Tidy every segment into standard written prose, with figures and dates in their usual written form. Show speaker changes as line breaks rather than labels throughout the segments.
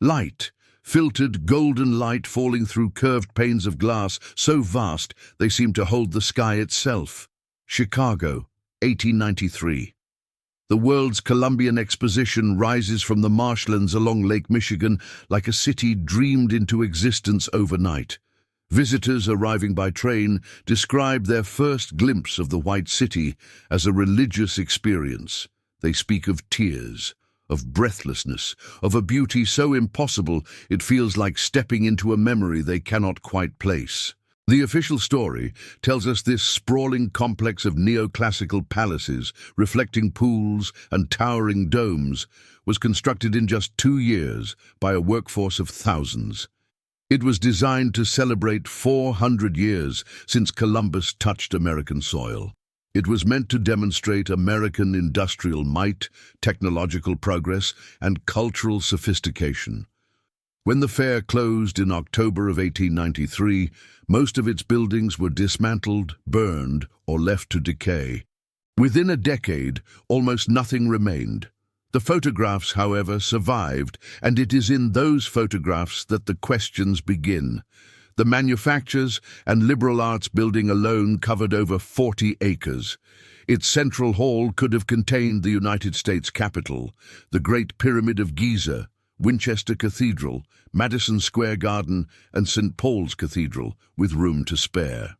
Light, filtered golden light falling through curved panes of glass, so vast they seem to hold the sky itself. Chicago, 1893. The world's Columbian Exposition rises from the marshlands along Lake Michigan like a city dreamed into existence overnight. Visitors arriving by train describe their first glimpse of the White City as a religious experience. They speak of tears, of breathlessness, of a beauty so impossible it feels like stepping into a memory they cannot quite place. The official story tells us this sprawling complex of neoclassical palaces, reflecting pools and towering domes, was constructed in just 2 years by a workforce of thousands. It was designed to celebrate 400 years since Columbus touched American soil. It was meant to demonstrate American industrial might, technological progress, and cultural sophistication. When the fair closed in October of 1893, most of its buildings were dismantled, burned, or left to decay. Within a decade, almost nothing remained. The photographs, however, survived, and it is in those photographs that the questions begin. The Manufactures and Liberal Arts building alone covered over 40 acres. Its central hall could have contained the United States Capitol, the Great Pyramid of Giza, Winchester Cathedral, Madison Square Garden, and St. Paul's Cathedral, with room to spare.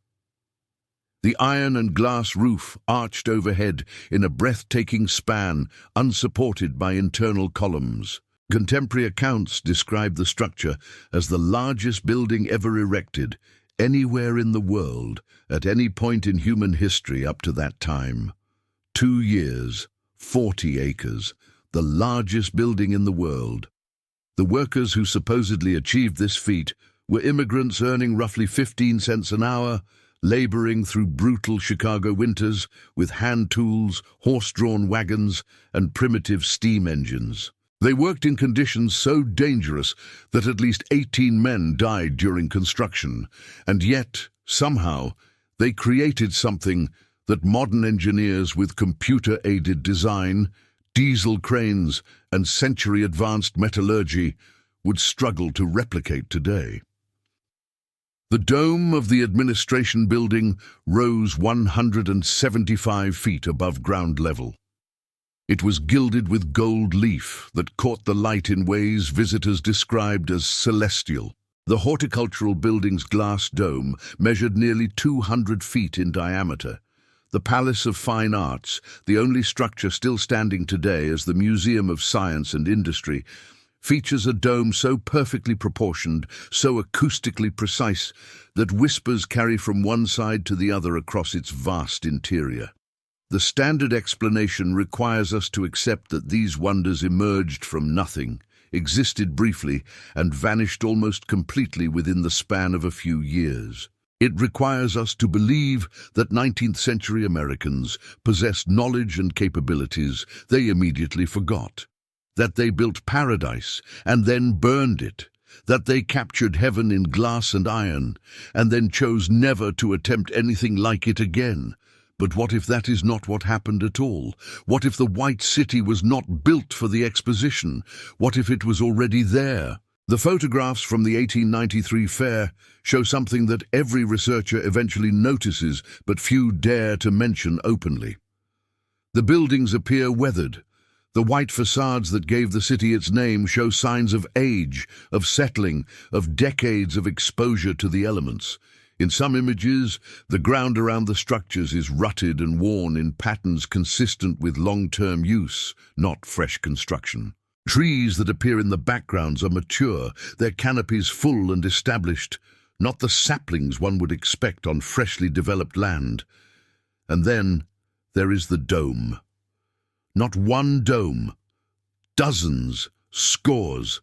The iron and glass roof arched overhead in a breathtaking span, unsupported by internal columns. Contemporary accounts describe the structure as the largest building ever erected, anywhere in the world, at any point in human history up to that time. 2 years, 40 acres, the largest building in the world. The workers who supposedly achieved this feat were immigrants earning roughly 15 cents an hour, laboring through brutal Chicago winters with hand tools, horse-drawn wagons, and primitive steam engines. They worked in conditions so dangerous that at least 18 men died during construction, and yet, somehow, they created something that modern engineers with computer-aided design, diesel cranes, and century-advanced metallurgy would struggle to replicate today. The dome of the administration building rose 175 feet above ground level. It was gilded with gold leaf that caught the light in ways visitors described as celestial. The horticultural building's glass dome measured nearly 200 feet in diameter. The Palace of Fine Arts, the only structure still standing today as the Museum of Science and Industry, features a dome so perfectly proportioned, so acoustically precise, that whispers carry from one side to the other across its vast interior. The standard explanation requires us to accept that these wonders emerged from nothing, existed briefly, and vanished almost completely within the span of a few years. It requires us to believe that 19th-century Americans possessed knowledge and capabilities they immediately forgot, that they built paradise and then burned it, that they captured heaven in glass and iron and then chose never to attempt anything like it again. But what if that is not what happened at all? What if the White City was not built for the exposition? What if it was already there? The photographs from the 1893 fair show something that every researcher eventually notices, but few dare to mention openly. The buildings appear weathered. The white facades that gave the city its name show signs of age, of settling, of decades of exposure to the elements. In some images, the ground around the structures is rutted and worn in patterns consistent with long-term use, not fresh construction. Trees that appear in the backgrounds are mature, their canopies full and established, not the saplings one would expect on freshly developed land. And then there is the dome. Not one dome, dozens, scores,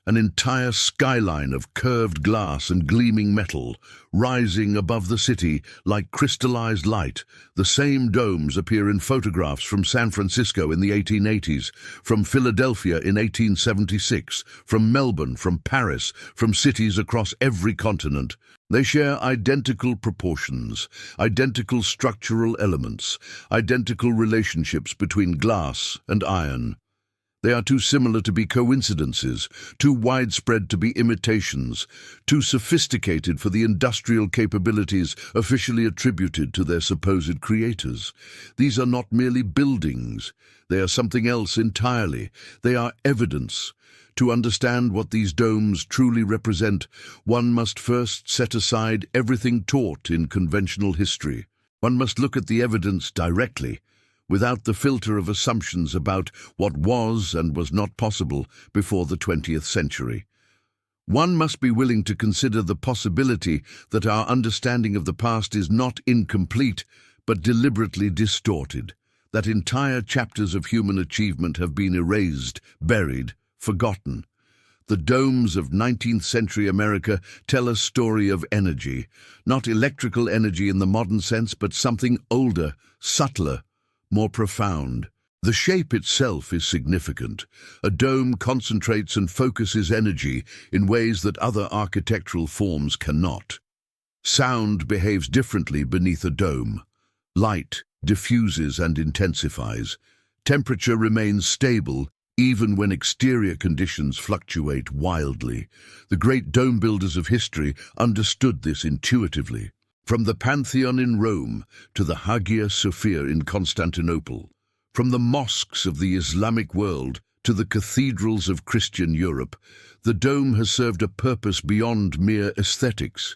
an entire skyline of curved glass and gleaming metal, rising above the city like crystallized light. The same domes appear in photographs from San Francisco in the 1880s, from Philadelphia in 1876, from Melbourne, from Paris, from cities across every continent. They share identical proportions, identical structural elements, identical relationships between glass and iron. They are too similar to be coincidences, too widespread to be imitations, too sophisticated for the industrial capabilities officially attributed to their supposed creators. These are not merely buildings. They are something else entirely. They are evidence. To understand what these domes truly represent, one must first set aside everything taught in conventional history. One must look at the evidence directly, without the filter of assumptions about what was and was not possible before the 20th century. One must be willing to consider the possibility that our understanding of the past is not incomplete, but deliberately distorted, that entire chapters of human achievement have been erased, buried, forgotten. The domes of 19th century America tell a story of energy, not electrical energy in the modern sense, but something older, subtler, more profound. The shape itself is significant. A dome concentrates and focuses energy in ways that other architectural forms cannot. Sound behaves differently beneath a dome. Light diffuses and intensifies. Temperature remains stable even when exterior conditions fluctuate wildly. The great dome builders of history understood this intuitively. From the Pantheon in Rome to the Hagia Sophia in Constantinople, from the mosques of the Islamic world to the cathedrals of Christian Europe, the dome has served a purpose beyond mere aesthetics.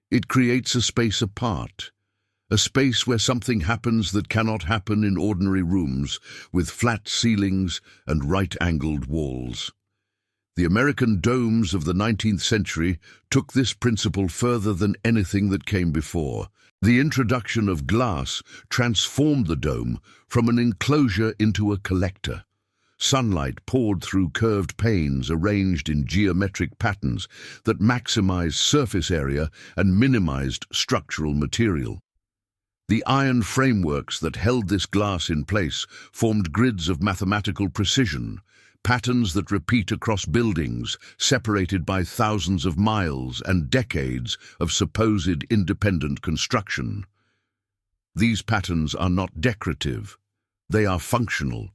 It creates a space apart, a space where something happens that cannot happen in ordinary rooms, with flat ceilings and right-angled walls. The American domes of the 19th century took this principle further than anything that came before. The introduction of glass transformed the dome from an enclosure into a collector. Sunlight poured through curved panes arranged in geometric patterns that maximized surface area and minimized structural material. The iron frameworks that held this glass in place formed grids of mathematical precision, patterns that repeat across buildings, separated by thousands of miles and decades of supposed independent construction. These patterns are not decorative, they are functional.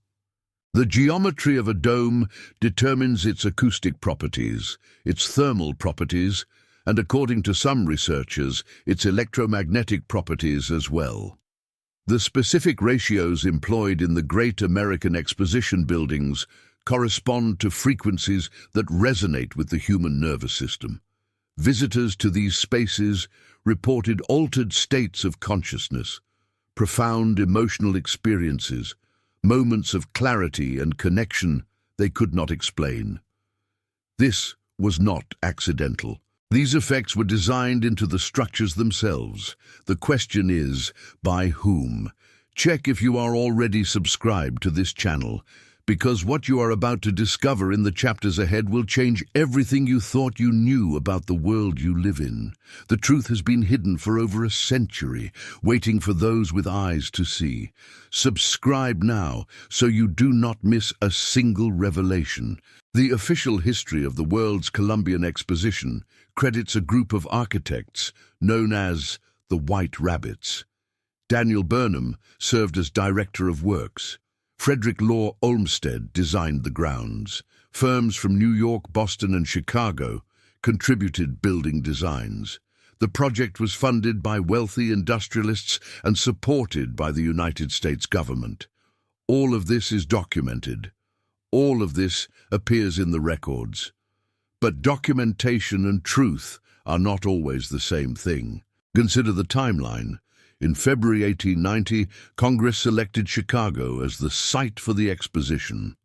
The geometry of a dome determines its acoustic properties, its thermal properties, and according to some researchers, its electromagnetic properties as well. The specific ratios employed in the Great American Exposition buildings correspond to frequencies that resonate with the human nervous system. Visitors to these spaces reported altered states of consciousness, profound emotional experiences, moments of clarity and connection they could not explain. This was not accidental. These effects were designed into the structures themselves. The question is, by whom? Check if you are already subscribed to this channel, because what you are about to discover in the chapters ahead will change everything you thought you knew about the world you live in. The truth has been hidden for over a century, waiting for those with eyes to see. Subscribe now so you do not miss a single revelation. The official history of the World's Columbian Exposition credits a group of architects known as the White Rabbits. Daniel Burnham served as Director of Works. Frederick Law Olmsted designed the grounds. Firms from New York, Boston, and Chicago contributed building designs. The project was funded by wealthy industrialists and supported by the United States government. All of this is documented. All of this appears in the records. But documentation and truth are not always the same thing. Consider the timeline. In February 1890, Congress selected Chicago as the site for the exposition.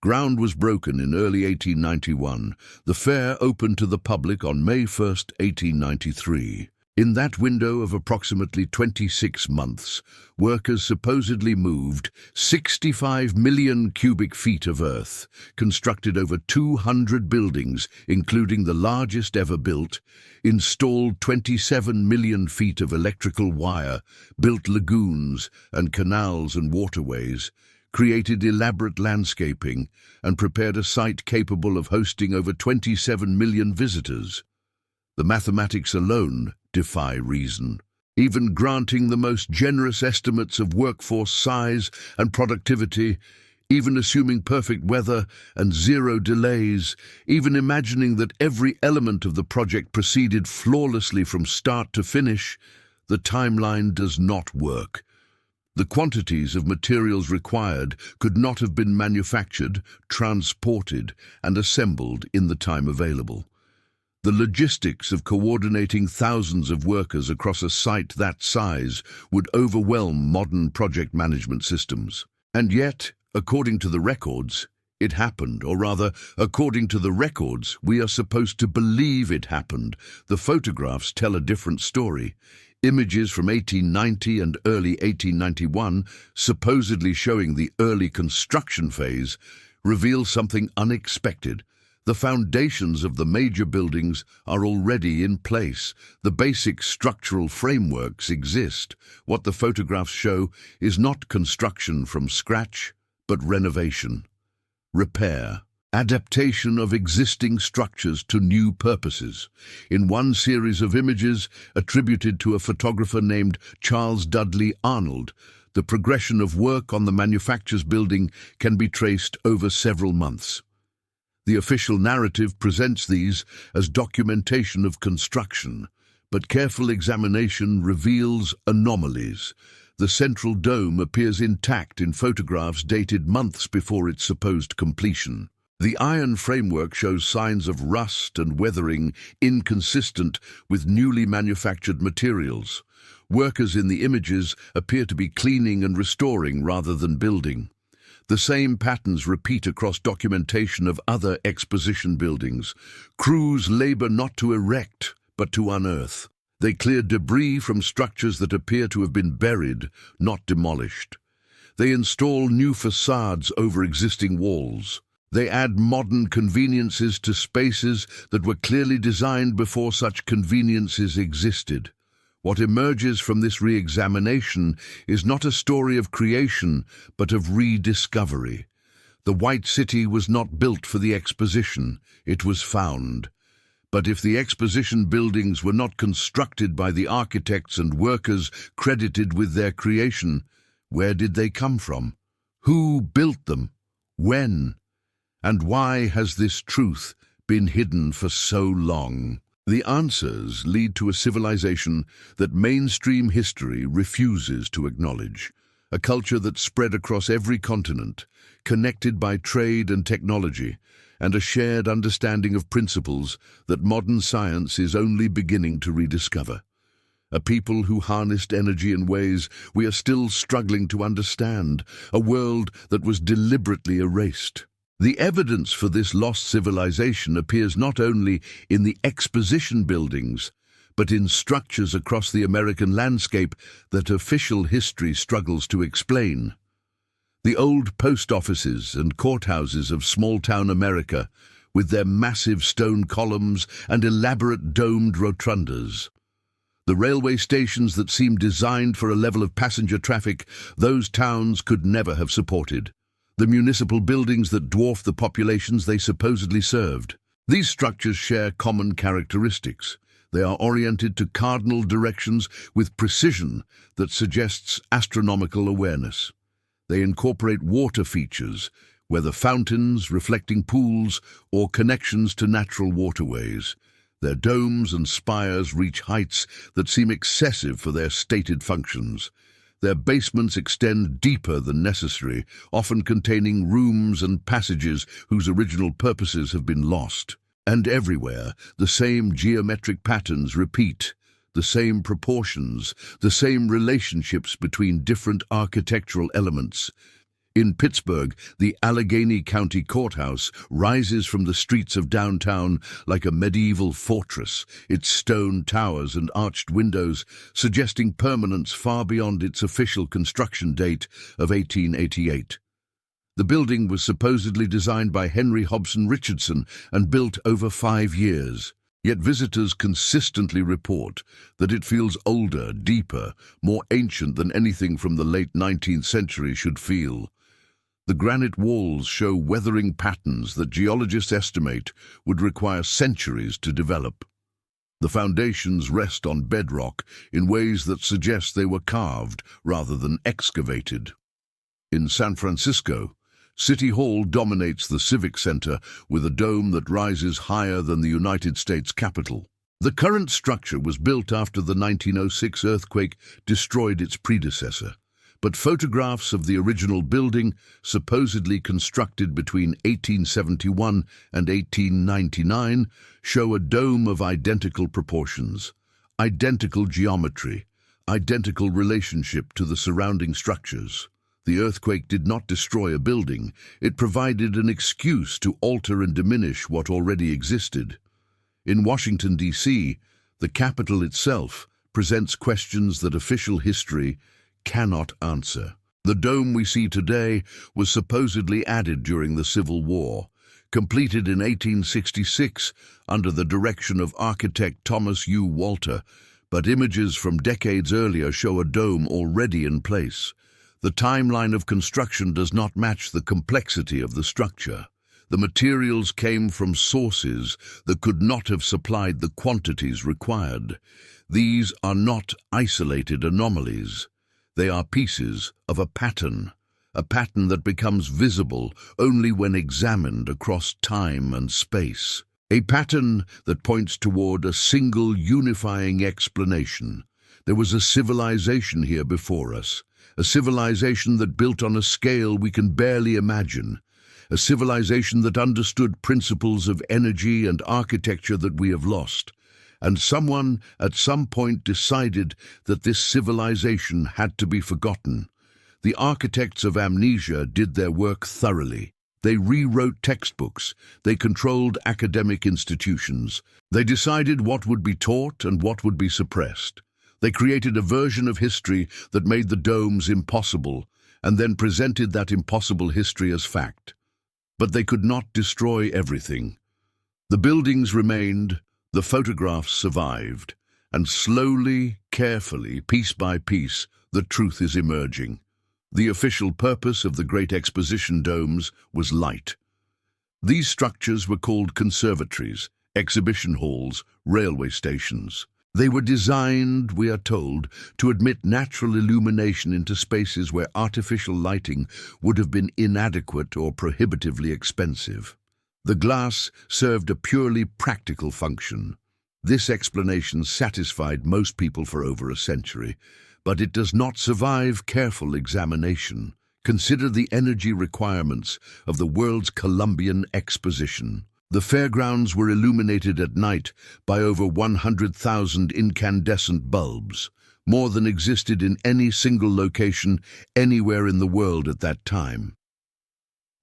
Ground was broken in early 1891. The fair opened to the public on May 1, 1893. In that window of approximately 26 months, workers supposedly moved 65 million cubic feet of earth, constructed over 200 buildings, including the largest ever built, installed 27 million feet of electrical wire, built lagoons and canals and waterways, created elaborate landscaping, and prepared a site capable of hosting over 27 million visitors. The mathematics alone defy reason. Even granting the most generous estimates of workforce size and productivity, even assuming perfect weather and zero delays, even imagining that every element of the project proceeded flawlessly from start to finish, the timeline does not work. The quantities of materials required could not have been manufactured, transported, and assembled in the time available. The logistics of coordinating thousands of workers across a site that size would overwhelm modern project management systems. And yet, according to the records, it happened, or rather, according to the records, we are supposed to believe it happened. The photographs tell a different story. Images from 1890 and early 1891, supposedly showing the early construction phase, reveal something unexpected. The foundations of the major buildings are already in place. The basic structural frameworks exist. What the photographs show is not construction from scratch, but renovation, repair, adaptation of existing structures to new purposes. In one series of images attributed to a photographer named Charles Dudley Arnold, the progression of work on the manufacturer's building can be traced over several months. The official narrative presents these as documentation of construction, but careful examination reveals anomalies. The central dome appears intact in photographs dated months before its supposed completion. The iron framework shows signs of rust and weathering inconsistent with newly manufactured materials. Workers in the images appear to be cleaning and restoring rather than building. The same patterns repeat across documentation of other exposition buildings. Crews labor not to erect, but to unearth. They clear debris from structures that appear to have been buried, not demolished. They install new facades over existing walls. They add modern conveniences to spaces that were clearly designed before such conveniences existed. What emerges from this re-examination is not a story of creation, but of rediscovery. The White City was not built for the exposition, it was found. But if the exposition buildings were not constructed by the architects and workers credited with their creation, where did they come from? Who built them? When? And why has this truth been hidden for so long? The answers lead to a civilization that mainstream history refuses to acknowledge, a culture that spread across every continent, connected by trade and technology, and a shared understanding of principles that modern science is only beginning to rediscover. A people who harnessed energy in ways we are still struggling to understand, a world that was deliberately erased. The evidence for this lost civilization appears not only in the exposition buildings, but in structures across the American landscape that official history struggles to explain. The old post offices and courthouses of small-town America, with their massive stone columns and elaborate domed rotundas. The railway stations that seemed designed for a level of passenger traffic those towns could never have supported. The municipal buildings that dwarf the populations they supposedly served. These structures share common characteristics. They are oriented to cardinal directions with precision that suggests astronomical awareness. They incorporate water features, whether fountains, reflecting pools, or connections to natural waterways. Their domes and spires reach heights that seem excessive for their stated functions. Their basements extend deeper than necessary, often containing rooms and passages whose original purposes have been lost. And everywhere, the same geometric patterns repeat, the same proportions, the same relationships between different architectural elements. In Pittsburgh, the Allegheny County Courthouse rises from the streets of downtown like a medieval fortress, its stone towers and arched windows suggesting permanence far beyond its official construction date of 1888. The building was supposedly designed by Henry Hobson Richardson and built over 5 years. Yet visitors consistently report that it feels older, deeper, more ancient than anything from the late 19th century should feel. The granite walls show weathering patterns that geologists estimate would require centuries to develop. The foundations rest on bedrock in ways that suggest they were carved rather than excavated. In San Francisco, City Hall dominates the Civic Center with a dome that rises higher than the United States Capitol. The current structure was built after the 1906 earthquake destroyed its predecessor, but photographs of the original building, supposedly constructed between 1871 and 1899, show a dome of identical proportions, identical geometry, identical relationship to the surrounding structures. The earthquake did not destroy a building, it provided an excuse to alter and diminish what already existed. In Washington, D.C., the Capitol itself presents questions that official history cannot answer. The dome we see today was supposedly added during the Civil War, completed in 1866 under the direction of architect Thomas U. Walter, but images from decades earlier show a dome already in place. The timeline of construction does not match the complexity of the structure. The materials came from sources that could not have supplied the quantities required. These are not isolated anomalies. They are pieces of a pattern that becomes visible only when examined across time and space. A pattern that points toward a single unifying explanation. There was a civilization here before us, a civilization that built on a scale we can barely imagine, a civilization that understood principles of energy and architecture that we have lost. And someone at some point decided that this civilization had to be forgotten. The architects of amnesia did their work thoroughly. They rewrote textbooks. They controlled academic institutions. They decided what would be taught and what would be suppressed. They created a version of history that made the domes impossible, and then presented that impossible history as fact. But they could not destroy everything. The buildings remained, the photographs survived, and slowly, carefully, piece by piece, the truth is emerging. The official purpose of the Great Exposition domes was light. These structures were called conservatories, exhibition halls, railway stations. They were designed, we are told, to admit natural illumination into spaces where artificial lighting would have been inadequate or prohibitively expensive. The glass served a purely practical function. This explanation satisfied most people for over a century, but it does not survive careful examination. Consider the energy requirements of the world's Columbian Exposition. The fairgrounds were illuminated at night by over 100,000 incandescent bulbs, more than existed in any single location anywhere in the world at that time.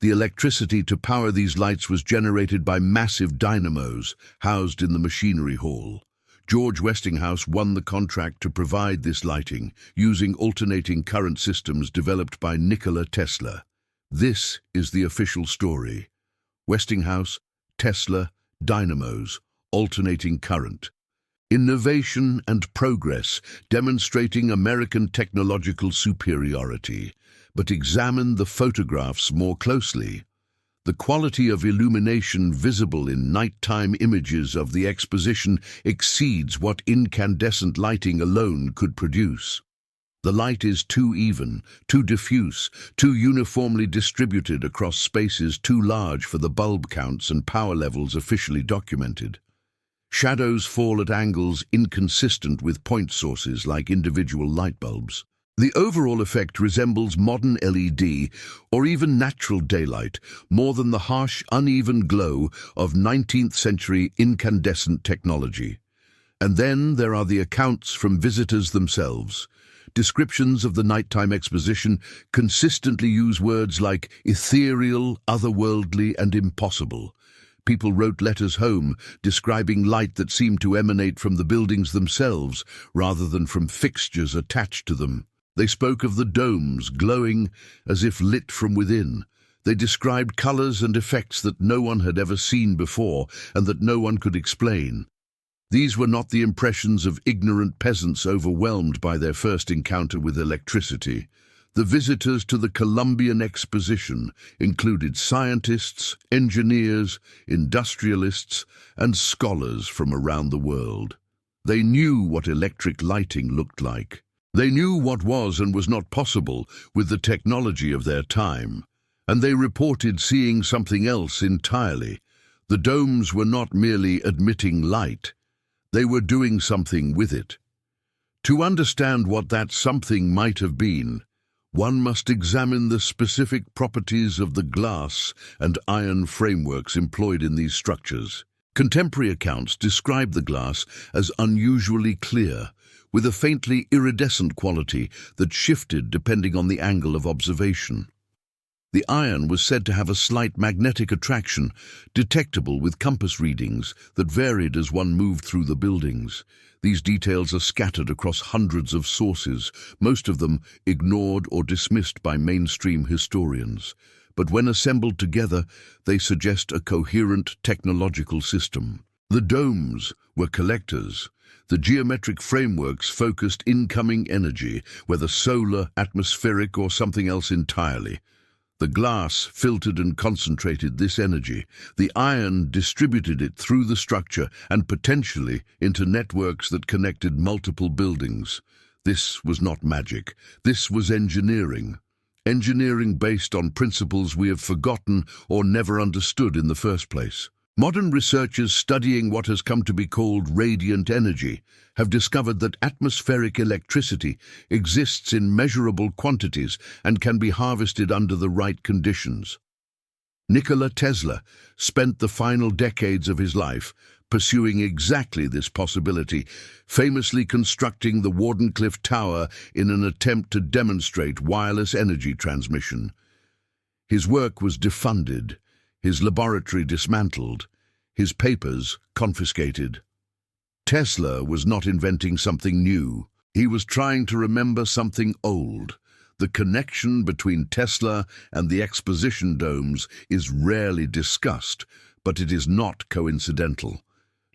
The electricity to power these lights was generated by massive dynamos housed in the machinery hall. George Westinghouse won the contract to provide this lighting using alternating current systems developed by Nikola Tesla. This is the official story. Westinghouse, Tesla, dynamos, alternating current. Innovation and progress demonstrating American technological superiority. But examine the photographs more closely. The quality of illumination visible in nighttime images of the exposition exceeds what incandescent lighting alone could produce. The light is too even, too diffuse, too uniformly distributed across spaces too large for the bulb counts and power levels officially documented. Shadows fall at angles inconsistent with point sources like individual light bulbs. The overall effect resembles modern LED or even natural daylight more than the harsh, uneven glow of 19th century incandescent technology. And then there are the accounts from visitors themselves. Descriptions of the nighttime exposition consistently use words like ethereal, otherworldly, and impossible. People wrote letters home describing light that seemed to emanate from the buildings themselves rather than from fixtures attached to them. They spoke of the domes glowing as if lit from within. They described colors and effects that no one had ever seen before and that no one could explain. These were not the impressions of ignorant peasants overwhelmed by their first encounter with electricity. The visitors to the Columbian Exposition included scientists, engineers, industrialists, and scholars from around the world. They knew what electric lighting looked like. They knew what was and was not possible with the technology of their time. And they reported seeing something else entirely. The domes were not merely admitting light, they were doing something with it. To understand what that something might have been, one must examine the specific properties of the glass and iron frameworks employed in these structures. Contemporary accounts describe the glass as unusually clear, with a faintly iridescent quality that shifted depending on the angle of observation. The iron was said to have a slight magnetic attraction, detectable with compass readings that varied as one moved through the buildings. These details are scattered across hundreds of sources, most of them ignored or dismissed by mainstream historians. But when assembled together, they suggest a coherent technological system. The domes were collectors. The geometric frameworks focused incoming energy, whether solar, atmospheric, or something else entirely. The glass filtered and concentrated this energy. The iron distributed it through the structure and potentially into networks that connected multiple buildings. This was not magic. This was engineering. Engineering based on principles we have forgotten or never understood in the first place. Modern researchers studying what has come to be called radiant energy have discovered that atmospheric electricity exists in measurable quantities and can be harvested under the right conditions. Nikola Tesla spent the final decades of his life pursuing exactly this possibility, famously constructing the Wardenclyffe Tower in an attempt to demonstrate wireless energy transmission. His work was defunded, his laboratory dismantled, his papers confiscated. Tesla was not inventing something new. He was trying to remember something old. The connection between Tesla and the exposition domes is rarely discussed, but it is not coincidental.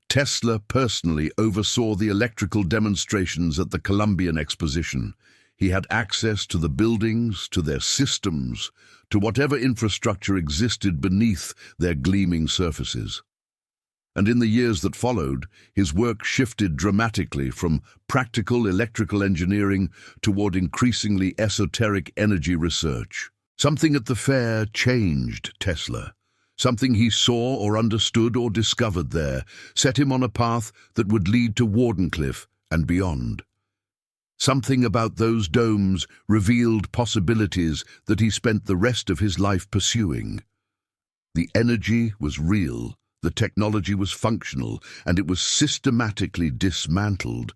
Tesla personally oversaw the electrical demonstrations at the Columbian Exposition. He had access to the buildings, to their systems, to whatever infrastructure existed beneath their gleaming surfaces. And in the years that followed, his work shifted dramatically from practical electrical engineering toward increasingly esoteric energy research. Something at the fair changed Tesla. Something he saw or understood or discovered there set him on a path that would lead to Wardenclyffe and beyond. Something about those domes revealed possibilities that he spent the rest of his life pursuing. The energy was real, the technology was functional, and it was systematically dismantled.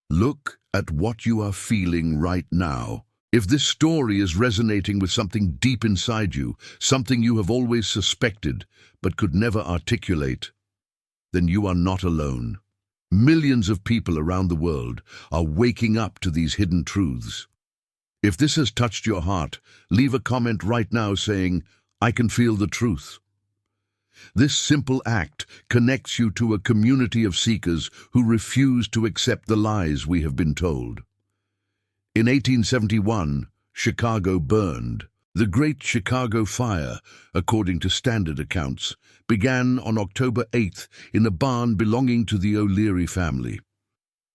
Look at what you are feeling right now. If this story is resonating with something deep inside you, something you have always suspected but could never articulate, then you are not alone. Millions of people around the world are waking up to these hidden truths. If this has touched your heart, leave a comment right now saying, "I can feel the truth." This simple act connects you to a community of seekers who refuse to accept the lies we have been told. In 1871, Chicago burned. The Great Chicago Fire, according to standard accounts, began on October 8th in a barn belonging to the O'Leary family.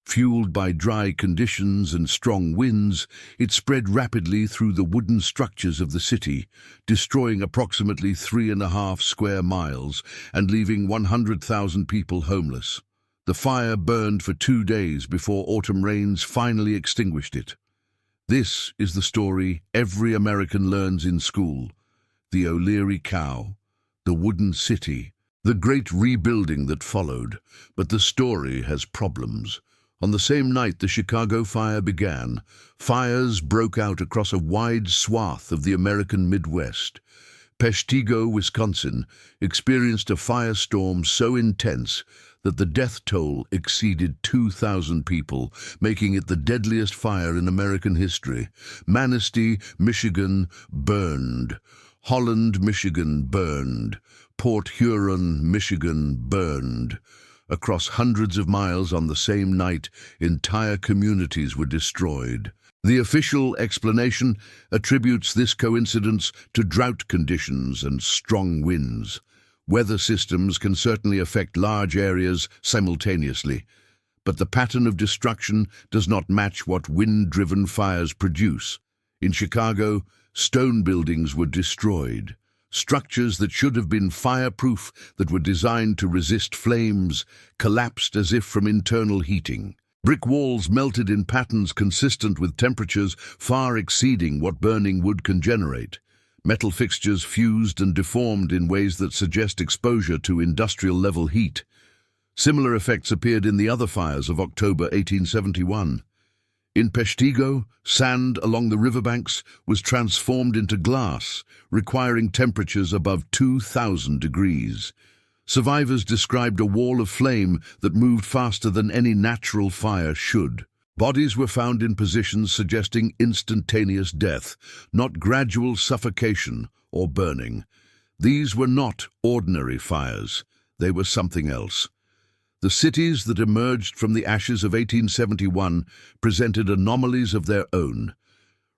Fueled by dry conditions and strong winds, it spread rapidly through the wooden structures of the city, destroying approximately 3.5 square miles and leaving 100,000 people homeless. The fire burned for 2 days before autumn rains finally extinguished it. This is the story every American learns in school. The O'Leary cow, the wooden city, the great rebuilding that followed. But the story has problems. On the same night the Chicago fire began, fires broke out across a wide swath of the American Midwest. Peshtigo, Wisconsin, experienced a firestorm so intense that the death toll exceeded 2,000 people, making it the deadliest fire in American history. Manistee, Michigan, burned. Holland, Michigan, burned. Port Huron, Michigan, burned. Across hundreds of miles on the same night, entire communities were destroyed. The official explanation attributes this coincidence to drought conditions and strong winds. Weather systems can certainly affect large areas simultaneously, but the pattern of destruction does not match what wind-driven fires produce. In Chicago, Stone buildings were destroyed. Structures that should have been fireproof, that were designed to resist flames, collapsed as if from internal heating. Brick walls melted in patterns consistent with temperatures far exceeding what burning wood can generate. Metal fixtures fused and deformed in ways that suggest exposure to industrial-level heat. Similar effects appeared in the other fires of October 1871. In Peshtigo, sand along the riverbanks was transformed into glass, requiring temperatures above 2,000 degrees. Survivors described a wall of flame that moved faster than any natural fire should. Bodies were found in positions suggesting instantaneous death, not gradual suffocation or burning. These were not ordinary fires. They were something else. The cities that emerged from the ashes of 1871 presented anomalies of their own.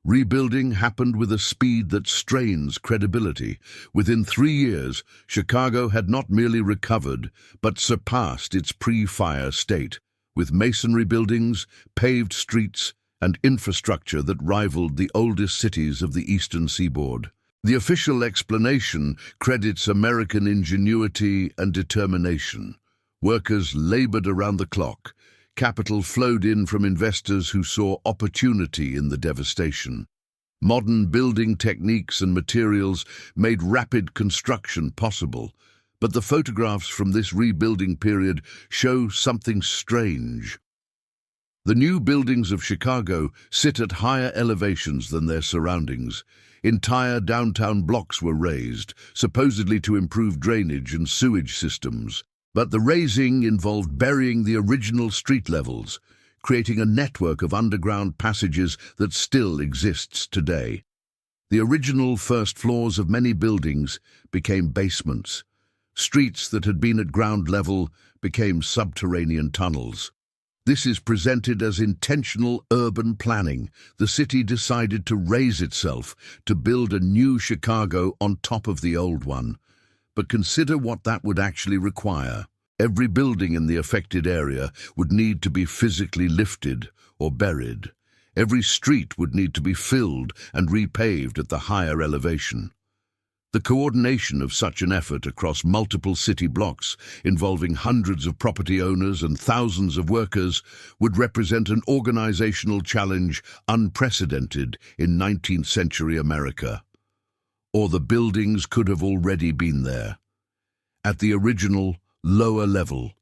Rebuilding happened with a speed that strains credibility. Within 3 years, Chicago had not merely recovered, but surpassed its pre-fire state, with masonry buildings, paved streets, and infrastructure that rivaled the oldest cities of the eastern seaboard. The official explanation credits American ingenuity and determination. Workers labored around the clock. Capital flowed in from investors who saw opportunity in the devastation. Modern building techniques and materials made rapid construction possible, but the photographs from this rebuilding period show something strange. The new buildings of Chicago sit at higher elevations than their surroundings. Entire downtown blocks were raised, supposedly to improve drainage and sewage systems. But the raising involved burying the original street levels, creating a network of underground passages that still exists today. The original first floors of many buildings became basements. Streets that had been at ground level became subterranean tunnels. This is presented as intentional urban planning. The city decided to raise itself, to build a new Chicago on top of the old one. But consider what that would actually require. Every building in the affected area would need to be physically lifted or buried. Every street would need to be filled and repaved at the higher elevation. The coordination of such an effort across multiple city blocks, involving hundreds of property owners and thousands of workers, would represent an organizational challenge unprecedented in 19th century America. Or the buildings could have already been there, at the original, lower level,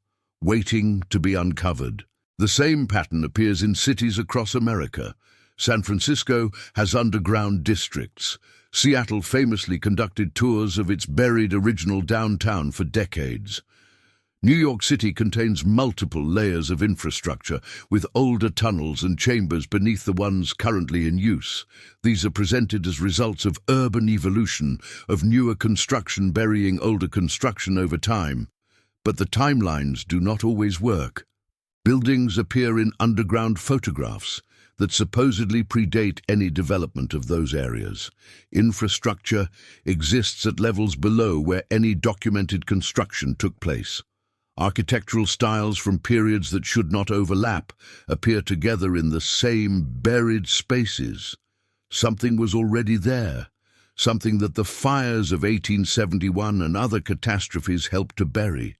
waiting to be uncovered. The same pattern appears in cities across America. San Francisco has underground districts. Seattle famously conducted tours of its buried original downtown for decades. New York City contains multiple layers of infrastructure, with older tunnels and chambers beneath the ones currently in use. These are presented as results of urban evolution, of newer construction burying older construction over time. But the timelines do not always work. Buildings appear in underground photographs that supposedly predate any development of those areas. Infrastructure exists at levels below where any documented construction took place. Architectural styles from periods that should not overlap appear together in the same buried spaces. Something was already there, something that the fires of 1871 and other catastrophes helped to bury.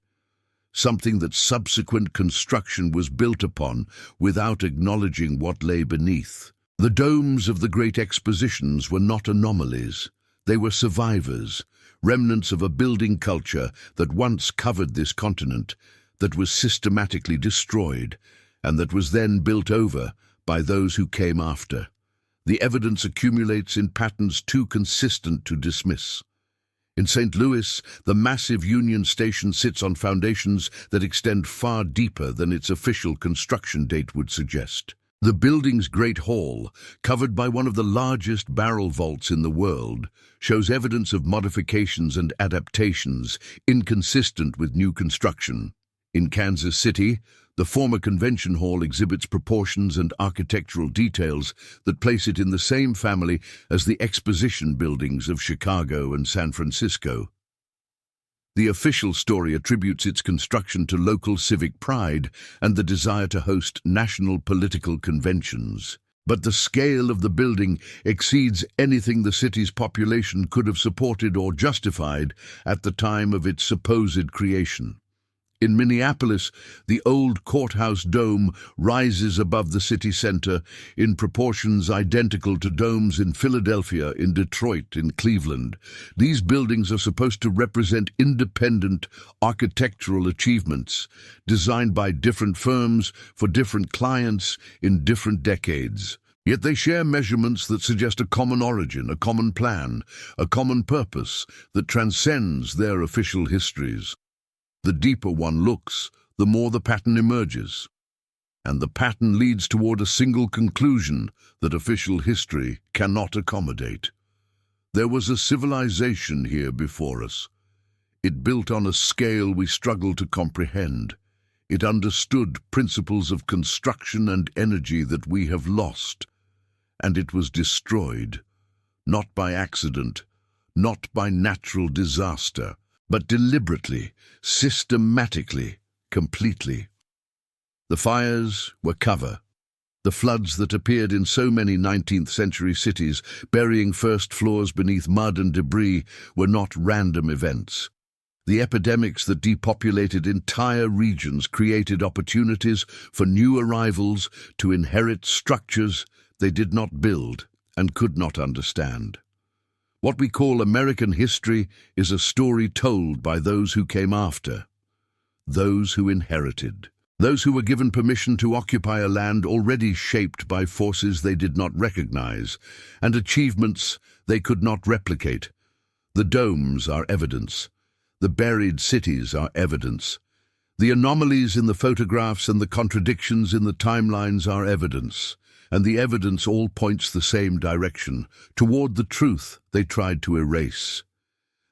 Something that subsequent construction was built upon without acknowledging what lay beneath. The domes of the great expositions were not anomalies. They were survivors, remnants of a building culture that once covered this continent, that was systematically destroyed, and that was then built over by those who came after. The evidence accumulates in patterns too consistent to dismiss. In St. Louis, the massive Union Station sits on foundations that extend far deeper than its official construction date would suggest. The building's Great Hall, covered by one of the largest barrel vaults in the world, shows evidence of modifications and adaptations inconsistent with new construction. In Kansas City, the former convention hall exhibits proportions and architectural details that place it in the same family as the exposition buildings of Chicago and San Francisco. The official story attributes its construction to local civic pride and the desire to host national political conventions. But the scale of the building exceeds anything the city's population could have supported or justified at the time of its supposed creation. In Minneapolis, the old courthouse dome rises above the city center in proportions identical to domes in Philadelphia, in Detroit, in Cleveland. These buildings are supposed to represent independent architectural achievements, designed by different firms for different clients in different decades. Yet they share measurements that suggest a common origin, a common plan, a common purpose that transcends their official histories. The deeper one looks, the more the pattern emerges. And the pattern leads toward a single conclusion that official history cannot accommodate. There was a civilization here before us. It built on a scale we struggle to comprehend. It understood principles of construction and energy that we have lost. And it was destroyed, not by accident, not by natural disaster, but deliberately, systematically, completely. The fires were cover. The floods that appeared in so many 19th century cities, burying first floors beneath mud and debris, were not random events. The epidemics that depopulated entire regions created opportunities for new arrivals to inherit structures they did not build and could not understand. What we call American history is a story told by those who came after, those who inherited, those who were given permission to occupy a land already shaped by forces they did not recognize, and achievements they could not replicate. The domes are evidence. The buried cities are evidence. The anomalies in the photographs and the contradictions in the timelines are evidence. And the evidence all points the same direction, toward the truth they tried to erase.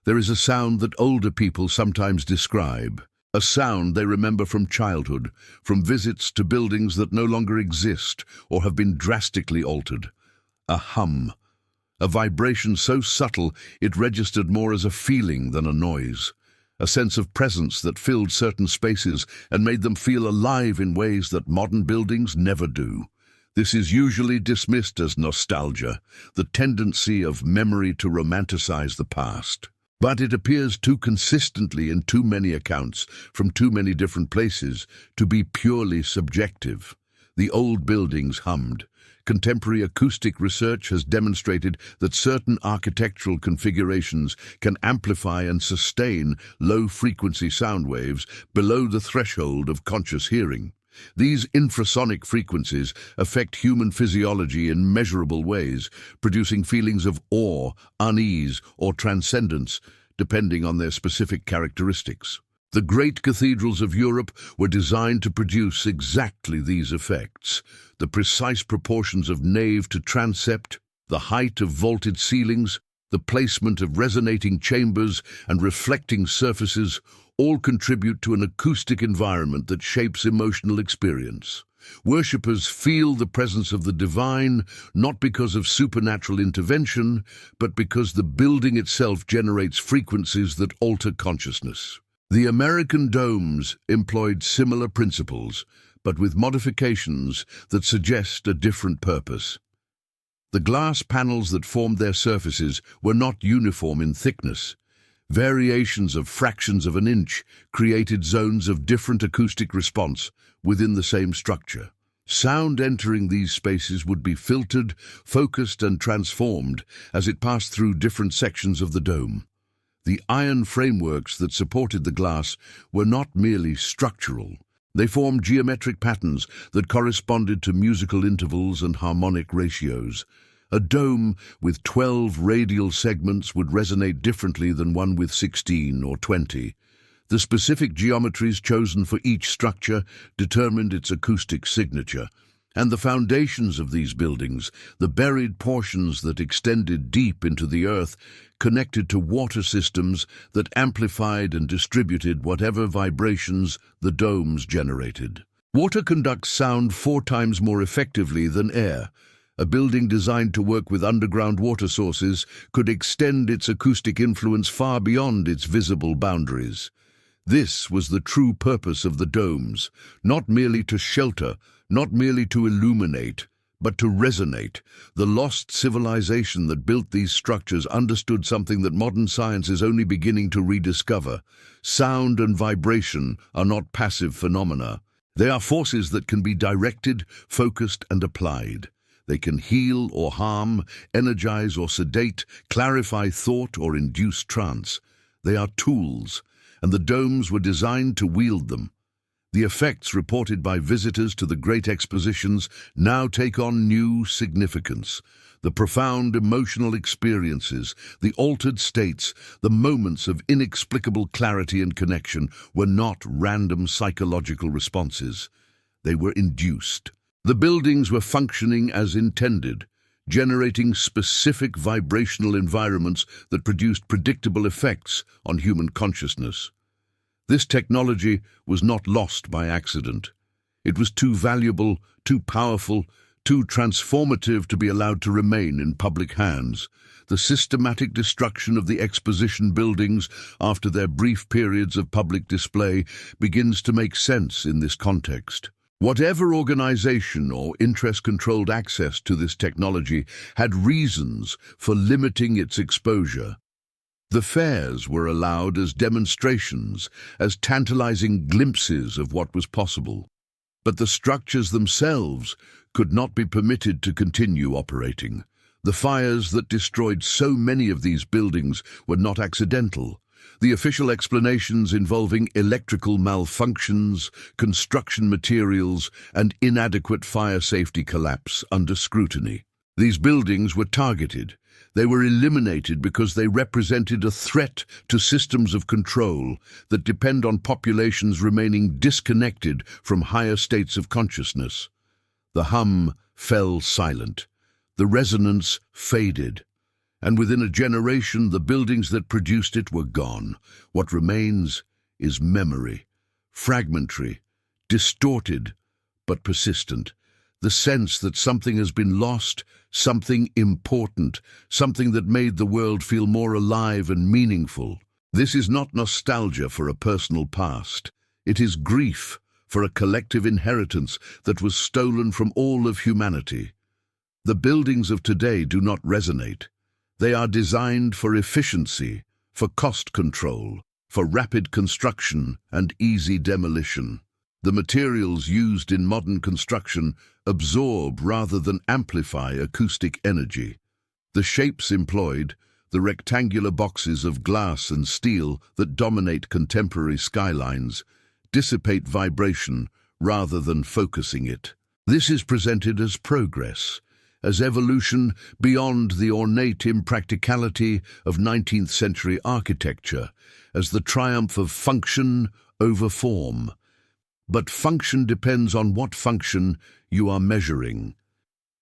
There is a sound that older people sometimes describe, a sound they remember from childhood, from visits to buildings that no longer exist or have been drastically altered. A hum, a vibration so subtle it registered more as a feeling than a noise, a sense of presence that filled certain spaces and made them feel alive in ways that modern buildings never do. This is usually dismissed as nostalgia, the tendency of memory to romanticize the past. But it appears too consistently in too many accounts, from too many different places, to be purely subjective. The old buildings hummed. Contemporary acoustic research has demonstrated that certain architectural configurations can amplify and sustain low-frequency sound waves below the threshold of conscious hearing. These infrasonic frequencies affect human physiology in measurable ways, producing feelings of awe, unease, or transcendence, depending on their specific characteristics. The great cathedrals of Europe were designed to produce exactly these effects. The precise proportions of nave to transept, the height of vaulted ceilings, the placement of resonating chambers and reflecting surfaces all contribute to an acoustic environment that shapes emotional experience. Worshippers feel the presence of the divine not because of supernatural intervention, but because the building itself generates frequencies that alter consciousness. The American domes employed similar principles, but with modifications that suggest a different purpose. The glass panels that formed their surfaces were not uniform in thickness. Variations of fractions of an inch created zones of different acoustic response within the same structure. Sound entering these spaces would be filtered, focused, and transformed as it passed through different sections of the dome. The iron frameworks that supported the glass were not merely structural. They formed geometric patterns that corresponded to musical intervals and harmonic ratios. A dome with 12 radial segments would resonate differently than one with 16 or 20. The specific geometries chosen for each structure determined its acoustic signature. And the foundations of these buildings, the buried portions that extended deep into the earth, connected to water systems that amplified and distributed whatever vibrations the domes generated. Water conducts sound 4 times more effectively than air. A building designed to work with underground water sources could extend its acoustic influence far beyond its visible boundaries. This was the true purpose of the domes, not merely to shelter, not merely to illuminate, but to resonate. The lost civilization that built these structures understood something that modern science is only beginning to rediscover. Sound and vibration are not passive phenomena. They are forces that can be directed, focused, and applied. They can heal or harm, energize or sedate, clarify thought or induce trance. They are tools, and the domes were designed to wield them. The effects reported by visitors to the great expositions now take on new significance. The profound emotional experiences, the altered states, the moments of inexplicable clarity and connection were not random psychological responses. They were induced. The buildings were functioning as intended, generating specific vibrational environments that produced predictable effects on human consciousness. This technology was not lost by accident. It was too valuable, too powerful, too transformative to be allowed to remain in public hands. The systematic destruction of the exposition buildings after their brief periods of public display begins to make sense in this context. Whatever organization or interest-controlled access to this technology had reasons for limiting its exposure. The fairs were allowed as demonstrations, as tantalizing glimpses of what was possible. But the structures themselves could not be permitted to continue operating. The fires that destroyed so many of these buildings were not accidental. The official explanations involving electrical malfunctions, construction materials, and inadequate fire safety collapse under scrutiny. These buildings were targeted. They were eliminated because they represented a threat to systems of control that depend on populations remaining disconnected from higher states of consciousness. The hum fell silent. The resonance faded. And within a generation, the buildings that produced it were gone. What remains is memory, fragmentary, distorted, but persistent. The sense that something has been lost, something important, something that made the world feel more alive and meaningful. This is not nostalgia for a personal past. It is grief for a collective inheritance that was stolen from all of humanity. The buildings of today do not resonate. They are designed for efficiency, for cost control, for rapid construction and easy demolition. The materials used in modern construction absorb rather than amplify acoustic energy. The shapes employed, the rectangular boxes of glass and steel that dominate contemporary skylines, dissipate vibration rather than focusing it. This is presented as progress, as evolution beyond the ornate impracticality of 19th century architecture, as the triumph of function over form. But function depends on what function you are measuring.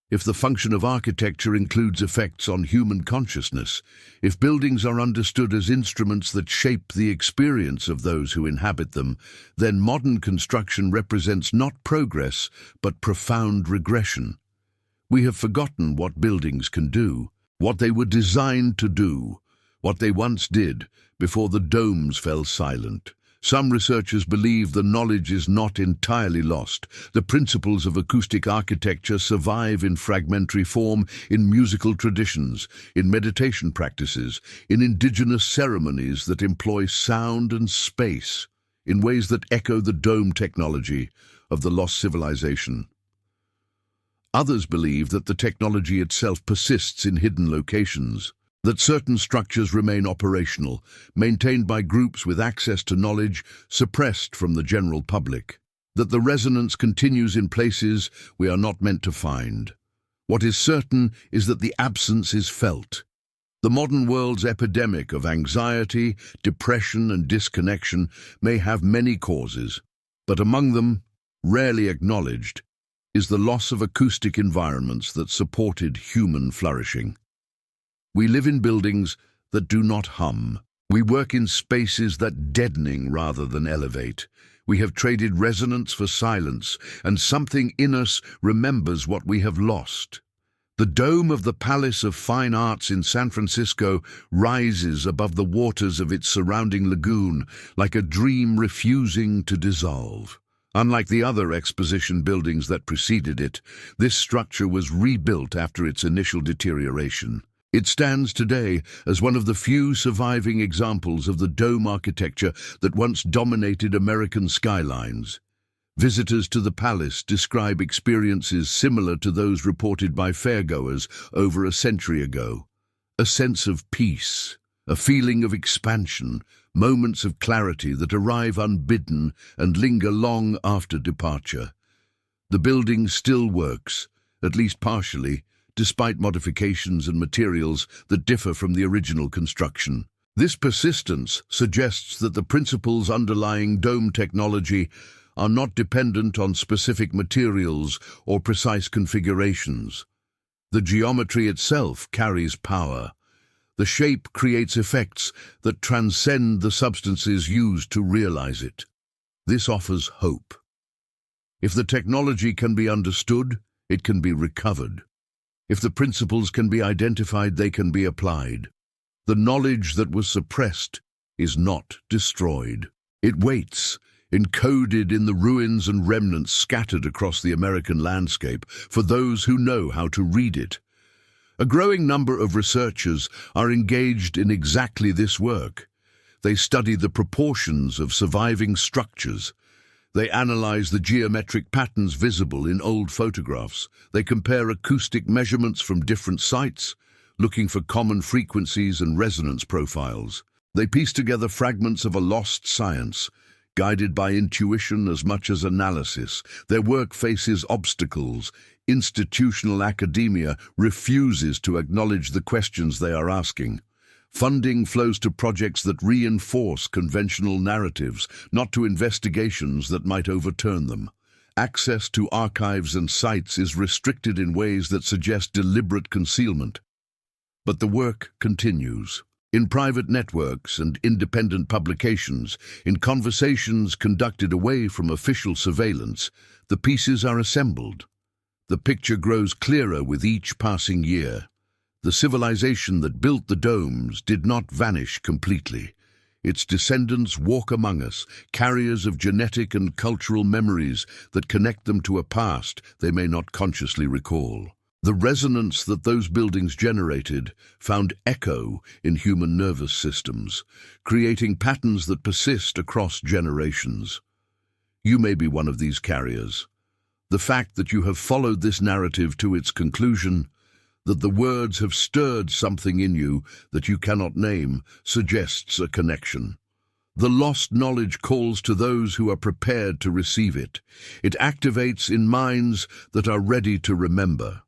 If the function of architecture includes effects on human consciousness, if buildings are understood as instruments that shape the experience of those who inhabit them, then modern construction represents not progress, but profound regression. We have forgotten what buildings can do, what they were designed to do, what they once did before the domes fell silent. Some researchers believe the knowledge is not entirely lost. The principles of acoustic architecture survive in fragmentary form, in musical traditions, in meditation practices, in indigenous ceremonies that employ sound and space, in ways that echo the dome technology of the lost civilization. Others believe that the technology itself persists in hidden locations, that certain structures remain operational, maintained by groups with access to knowledge, suppressed from the general public, that the resonance continues in places we are not meant to find. What is certain is that the absence is felt. The modern world's epidemic of anxiety, depression, and disconnection may have many causes, but among them, rarely acknowledged, is the loss of acoustic environments that supported human flourishing. We live in buildings that do not hum. We work in spaces that deadening rather than elevate. We have traded resonance for silence, and something in us remembers what we have lost. The dome of the Palace of Fine Arts in San Francisco rises above the waters of its surrounding lagoon like a dream refusing to dissolve. Unlike the other exposition buildings that preceded it, this structure was rebuilt after its initial deterioration. It stands today as one of the few surviving examples of the dome architecture that once dominated American skylines. Visitors to the palace describe experiences similar to those reported by fairgoers over a century ago. A sense of peace, a feeling of expansion, moments of clarity that arrive unbidden and linger long after departure. The building still works, at least partially, despite modifications and materials that differ from the original construction. This persistence suggests that the principles underlying dome technology are not dependent on specific materials or precise configurations. The geometry itself carries power. The shape creates effects that transcend the substances used to realize it. This offers hope. If the technology can be understood, it can be recovered. If the principles can be identified, they can be applied. The knowledge that was suppressed is not destroyed. It waits, encoded in the ruins and remnants scattered across the American landscape, for those who know how to read it. A growing number of researchers are engaged in exactly this work. They study the proportions of surviving structures. They analyze the geometric patterns visible in old photographs. They compare acoustic measurements from different sites, looking for common frequencies and resonance profiles. They piece together fragments of a lost science, guided by intuition as much as analysis. Their work faces obstacles. Institutional academia refuses to acknowledge the questions they are asking. Funding flows to projects that reinforce conventional narratives, not to investigations that might overturn them. Access to archives and sites is restricted in ways that suggest deliberate concealment. But the work continues. In private networks and independent publications, in conversations conducted away from official surveillance, the pieces are assembled. The picture grows clearer with each passing year. The civilization that built the domes did not vanish completely. Its descendants walk among us, carriers of genetic and cultural memories that connect them to a past they may not consciously recall. The resonance that those buildings generated found echo in human nervous systems, creating patterns that persist across generations. You may be one of these carriers. The fact that you have followed this narrative to its conclusion, that the words have stirred something in you that you cannot name, suggests a connection. The lost knowledge calls to those who are prepared to receive it. It activates in minds that are ready to remember.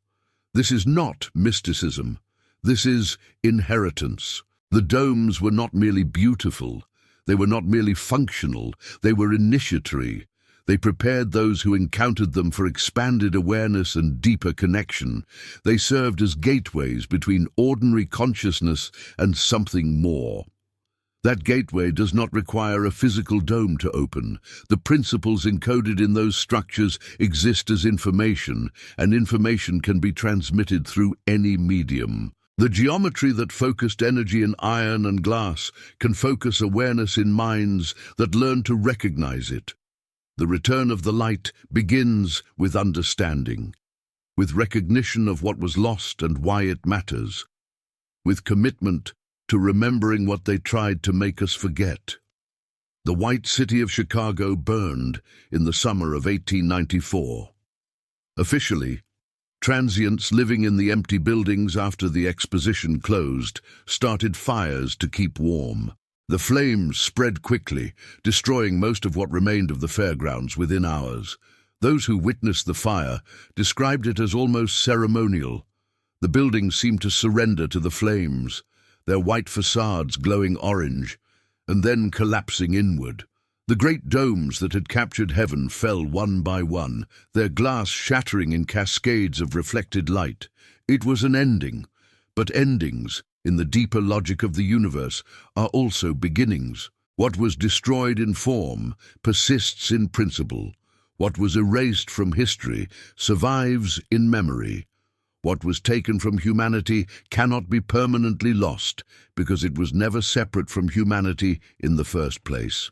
This is not mysticism. This is inheritance. The domes were not merely beautiful. They were not merely functional. They were initiatory. They prepared those who encountered them for expanded awareness and deeper connection. They served as gateways between ordinary consciousness and something more. That gateway does not require a physical dome to open. The principles encoded in those structures exist as information, and information can be transmitted through any medium. The geometry that focused energy in iron and glass can focus awareness in minds that learn to recognize it. The return of the light begins with understanding, with recognition of what was lost and why it matters, with commitment to remembering what they tried to make us forget. The white city of Chicago burned in the summer of 1894. Officially, transients living in the empty buildings after the exposition closed started fires to keep warm. The flames spread quickly, destroying most of what remained of the fairgrounds within hours. Those who witnessed the fire described it as almost ceremonial. The buildings seemed to surrender to the flames, their white facades glowing orange, and then collapsing inward. The great domes that had captured heaven fell one by one, their glass shattering in cascades of reflected light. It was an ending, but endings, in the deeper logic of the universe, are also beginnings. What was destroyed in form persists in principle. What was erased from history survives in memory. What was taken from humanity cannot be permanently lost because it was never separate from humanity in the first place.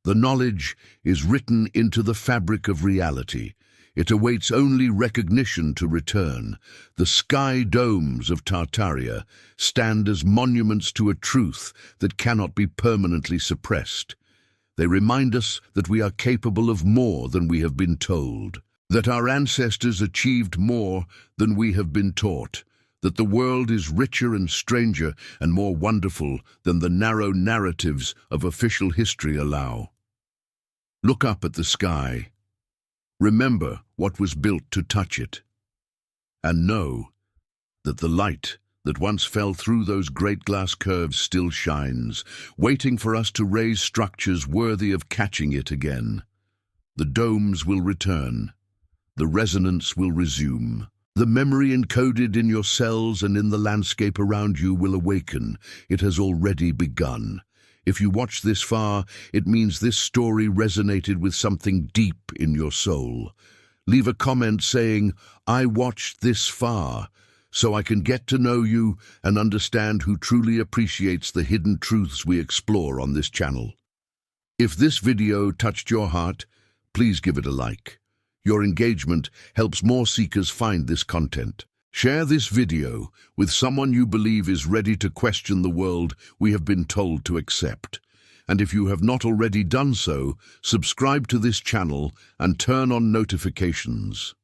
The knowledge is written into the fabric of reality. It awaits only recognition to return. The sky domes of Tartaria stand as monuments to a truth that cannot be permanently suppressed. They remind us that we are capable of more than we have been told, that our ancestors achieved more than we have been taught, that the world is richer and stranger and more wonderful than the narrow narratives of official history allow. Look up at the sky. Remember what was built to touch it. And know that the light that once fell through those great glass curves still shines, waiting for us to raise structures worthy of catching it again. The domes will return. The resonance will resume. The memory encoded in your cells and in the landscape around you will awaken. It has already begun. If you watch this far, it means this story resonated with something deep in your soul. Leave a comment saying, "I watched this far," so I can get to know you and understand who truly appreciates the hidden truths we explore on this channel. If this video touched your heart, please give it a like. Your engagement helps more seekers find this content. Share this video with someone you believe is ready to question the world we have been told to accept. And if you have not already done so, subscribe to this channel and turn on notifications.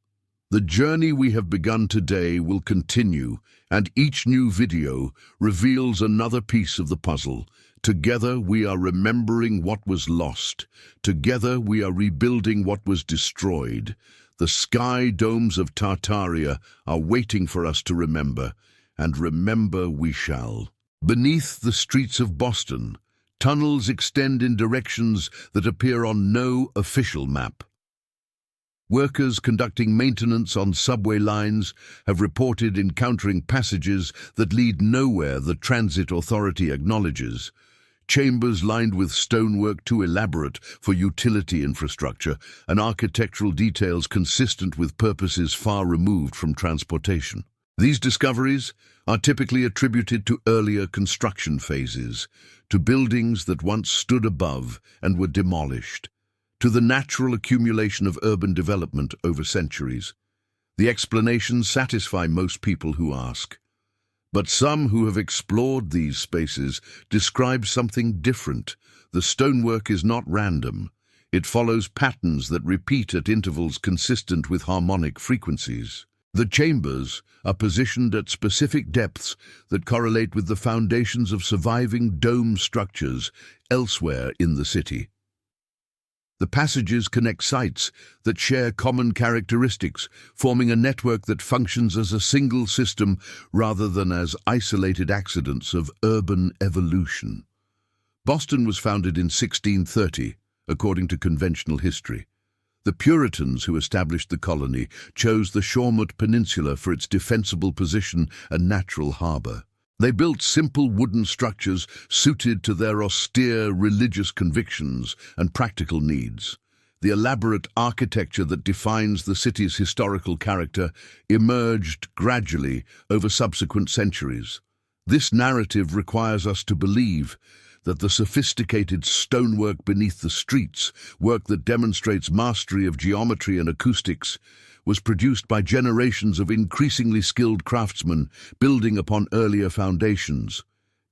The journey we have begun today will continue, and each new video reveals another piece of the puzzle. Together we are remembering what was lost. Together we are rebuilding what was destroyed. The sky domes of Tartaria are waiting for us to remember, and remember we shall. Beneath the streets of Boston, tunnels extend in directions that appear on no official map. Workers conducting maintenance on subway lines have reported encountering passages that lead nowhere the transit authority acknowledges. Chambers lined with stonework too elaborate for utility infrastructure and architectural details consistent with purposes far removed from transportation. These discoveries are typically attributed to earlier construction phases, to buildings that once stood above and were demolished, to the natural accumulation of urban development over centuries. The explanations satisfy most people who ask. But some who have explored these spaces describe something different. The stonework is not random. It follows patterns that repeat at intervals consistent with harmonic frequencies. The chambers are positioned at specific depths that correlate with the foundations of surviving dome structures elsewhere in the city. The passages connect sites that share common characteristics, forming a network that functions as a single system rather than as isolated accidents of urban evolution. Boston was founded in 1630, according to conventional history. The Puritans who established the colony chose the Shawmut Peninsula for its defensible position and natural harbor. They built simple wooden structures suited to their austere religious convictions and practical needs. The elaborate architecture that defines the city's historical character emerged gradually over subsequent centuries. This narrative requires us to believe that the sophisticated stonework beneath the streets, work that demonstrates mastery of geometry and acoustics, was produced by generations of increasingly skilled craftsmen building upon earlier foundations.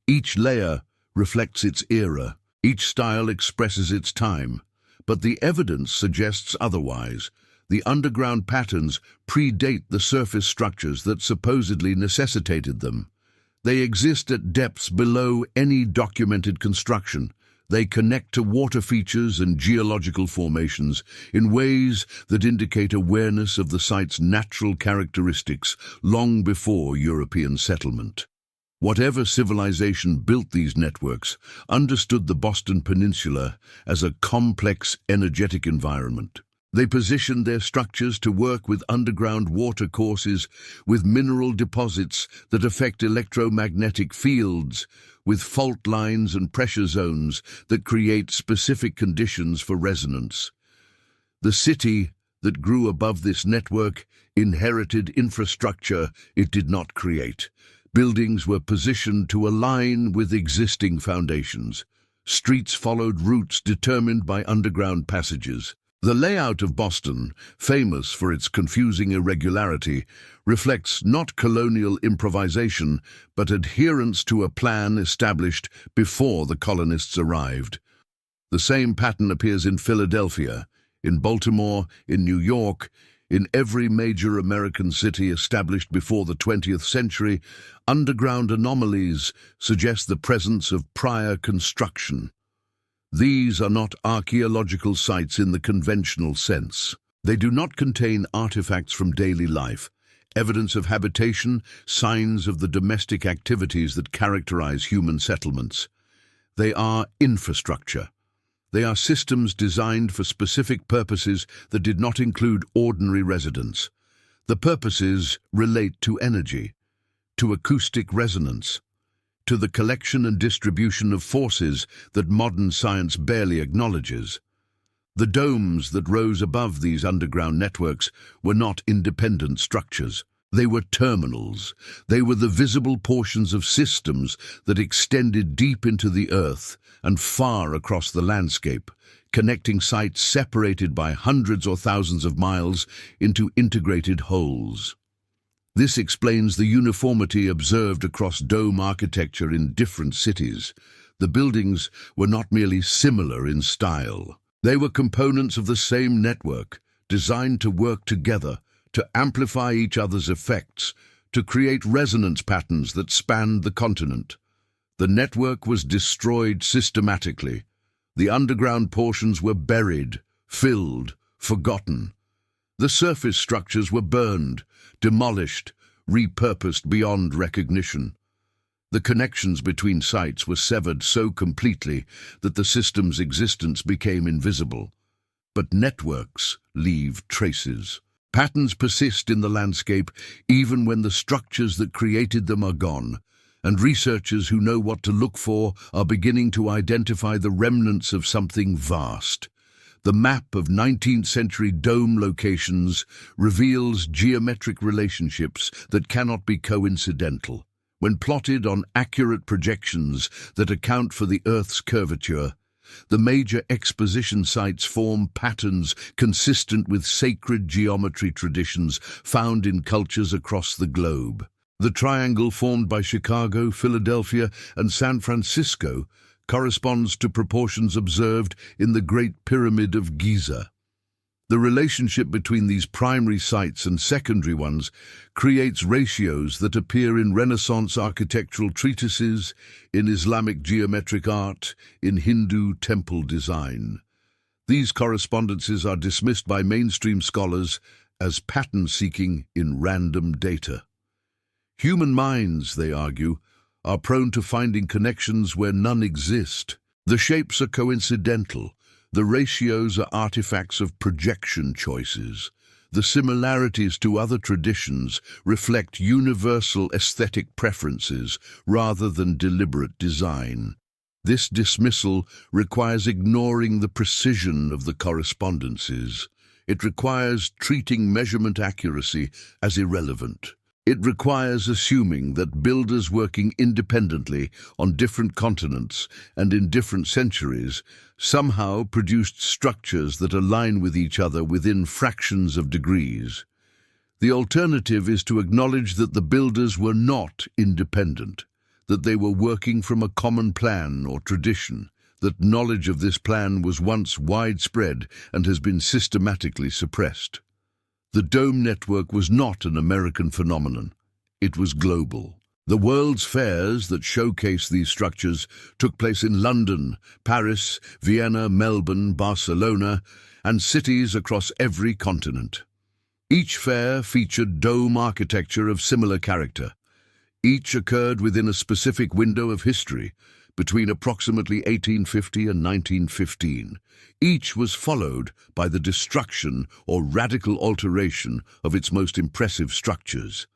Each layer reflects its era, each style expresses its time, but the evidence suggests otherwise. The underground patterns predate the surface structures that supposedly necessitated them. They exist at depths below any documented construction. They connect to water features and geological formations in ways that indicate awareness of the site's natural characteristics long before European settlement. Whatever civilization built these networks understood the Boston Peninsula as a complex, energetic environment. They positioned their structures to work with underground water courses, with mineral deposits that affect electromagnetic fields, with fault lines and pressure zones that create specific conditions for resonance. The city that grew above this network inherited infrastructure it did not create. Buildings were positioned to align with existing foundations. Streets followed routes determined by underground passages. The layout of Boston, famous for its confusing irregularity, reflects not colonial improvisation, but adherence to a plan established before the colonists arrived. The same pattern appears in Philadelphia, in Baltimore, in New York, in every major American city established before the 20th century. Underground anomalies suggest the presence of prior construction. These are not archaeological sites in the conventional sense. They do not contain artifacts from daily life, evidence of habitation, signs of the domestic activities that characterize human settlements. They are infrastructure. They are systems designed for specific purposes that did not include ordinary residents. The purposes relate to energy, to acoustic resonance, to the collection and distribution of forces that modern science barely acknowledges. The domes that rose above these underground networks were not independent structures. They were terminals. They were the visible portions of systems that extended deep into the earth and far across the landscape, connecting sites separated by hundreds or thousands of miles into integrated wholes. This explains the uniformity observed across dome architecture in different cities. The buildings were not merely similar in style. They were components of the same network, designed to work together, to amplify each other's effects, to create resonance patterns that spanned the continent. The network was destroyed systematically. The underground portions were buried, filled, forgotten. The surface structures were burned, demolished, repurposed beyond recognition. The connections between sites were severed so completely that the system's existence became invisible. But networks leave traces. Patterns persist in the landscape even when the structures that created them are gone, and researchers who know what to look for are beginning to identify the remnants of something vast. The map of 19th-century dome locations reveals geometric relationships that cannot be coincidental. When plotted on accurate projections that account for the Earth's curvature, the major exposition sites form patterns consistent with sacred geometry traditions found in cultures across the globe. The triangle formed by Chicago, Philadelphia, and San Francisco corresponds to proportions observed in the Great Pyramid of Giza. The relationship between these primary sites and secondary ones creates ratios that appear in Renaissance architectural treatises, in Islamic geometric art, in Hindu temple design. These correspondences are dismissed by mainstream scholars as pattern-seeking in random data. Human minds, they argue, are prone to finding connections where none exist. The shapes are coincidental. The ratios are artifacts of projection choices. The similarities to other traditions reflect universal aesthetic preferences rather than deliberate design. This dismissal requires ignoring the precision of the correspondences. It requires treating measurement accuracy as irrelevant. It requires assuming that builders working independently on different continents and in different centuries somehow produced structures that align with each other within fractions of degrees. The alternative is to acknowledge that the builders were not independent, that they were working from a common plan or tradition, that knowledge of this plan was once widespread and has been systematically suppressed. The dome network was not an American phenomenon. It was global. The world's fairs that showcase these structures took place in London, Paris, Vienna, Melbourne, Barcelona, and cities across every continent. Each fair featured dome architecture of similar character. Each occurred within a specific window of history, between approximately 1850 and 1915. Each was followed by the destruction or radical alteration of its most impressive structures.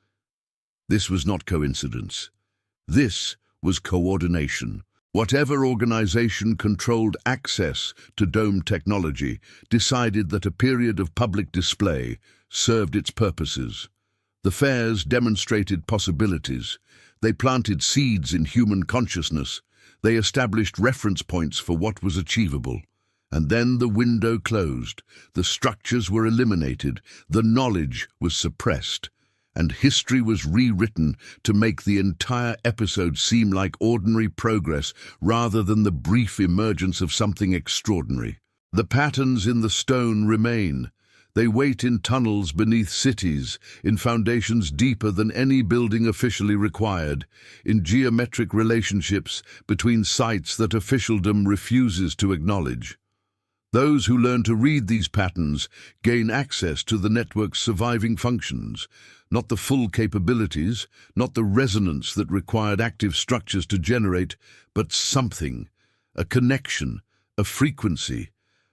This was not coincidence. This was coordination. Whatever organization controlled access to dome technology decided that a period of public display served its purposes. The fairs demonstrated possibilities. They planted seeds in human consciousness. They established reference points for what was achievable. And then the window closed, the structures were eliminated, the knowledge was suppressed, and history was rewritten to make the entire episode seem like ordinary progress rather than the brief emergence of something extraordinary. The patterns in the stone remain. They wait in tunnels beneath cities, in foundations deeper than any building officially required, in geometric relationships between sites that officialdom refuses to acknowledge. Those who learn to read these patterns gain access to the network's surviving functions, not the full capabilities, not the resonance that required active structures to generate, but something, a connection, a frequency,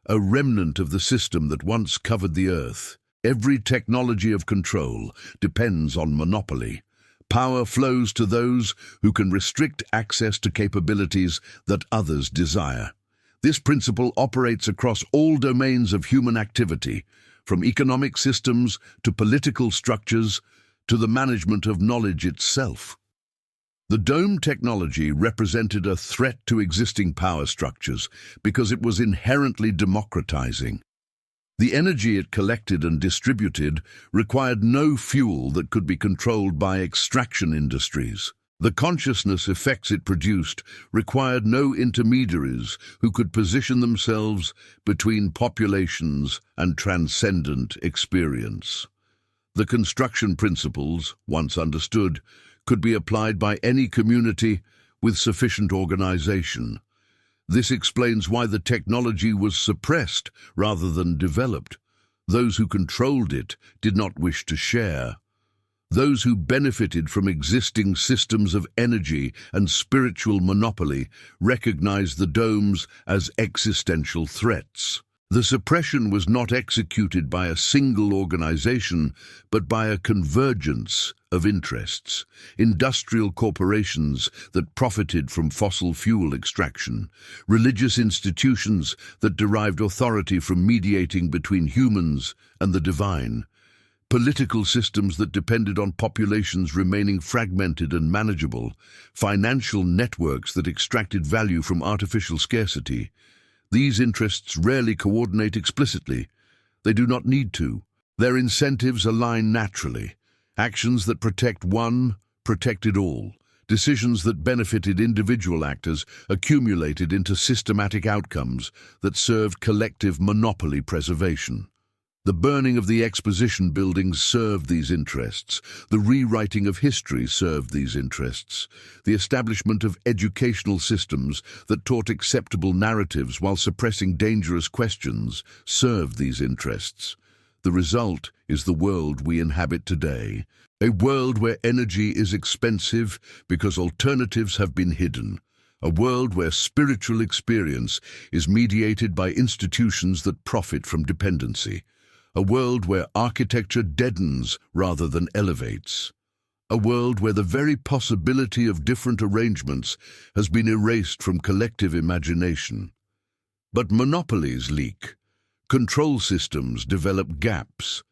a remnant of the system that once covered the Earth. Every technology of control depends on monopoly. Power flows to those who can restrict access to capabilities that others desire. This principle operates across all domains of human activity, from economic systems to political structures to the management of knowledge itself. The dome technology represented a threat to existing power structures because it was inherently democratizing. The energy it collected and distributed required no fuel that could be controlled by extraction industries. The consciousness effects it produced required no intermediaries who could position themselves between populations and transcendent experience. The construction principles, once understood, could be applied by any community with sufficient organization. This explains why the technology was suppressed rather than developed. Those who controlled it did not wish to share. Those who benefited from existing systems of energy and spiritual monopoly recognized the domes as existential threats. The suppression was not executed by a single organization, but by a convergence of interests. Industrial corporations that profited from fossil fuel extraction, religious institutions that derived authority from mediating between humans and the divine, political systems that depended on populations remaining fragmented and manageable, financial networks that extracted value from artificial scarcity. These interests rarely coordinate explicitly. They do not need to. Their incentives align naturally. Actions that protect one protected all. Decisions that benefited individual actors accumulated into systematic outcomes that served collective monopoly preservation. The burning of the exposition buildings served these interests. The rewriting of history served these interests. The establishment of educational systems that taught acceptable narratives while suppressing dangerous questions served these interests. The result is the world we inhabit today, a world where energy is expensive because alternatives have been hidden, a world where spiritual experience is mediated by institutions that profit from dependency, a world where architecture deadens rather than elevates, a world where the very possibility of different arrangements has been erased from collective imagination. But monopolies leak. Control systems develop gaps.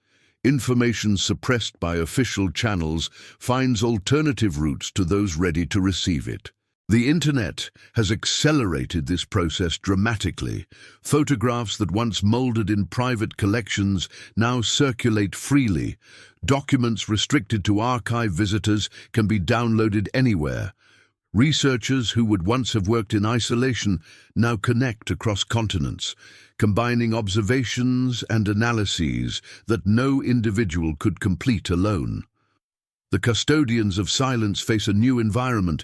Information suppressed by official channels finds alternative routes to those ready to receive it. The Internet has accelerated this process dramatically. Photographs that once molded in private collections now circulate freely. Documents restricted to archive visitors can be downloaded anywhere. Researchers who would once have worked in isolation now connect across continents, combining observations and analyses that no individual could complete alone. The custodians of silence face a new environment.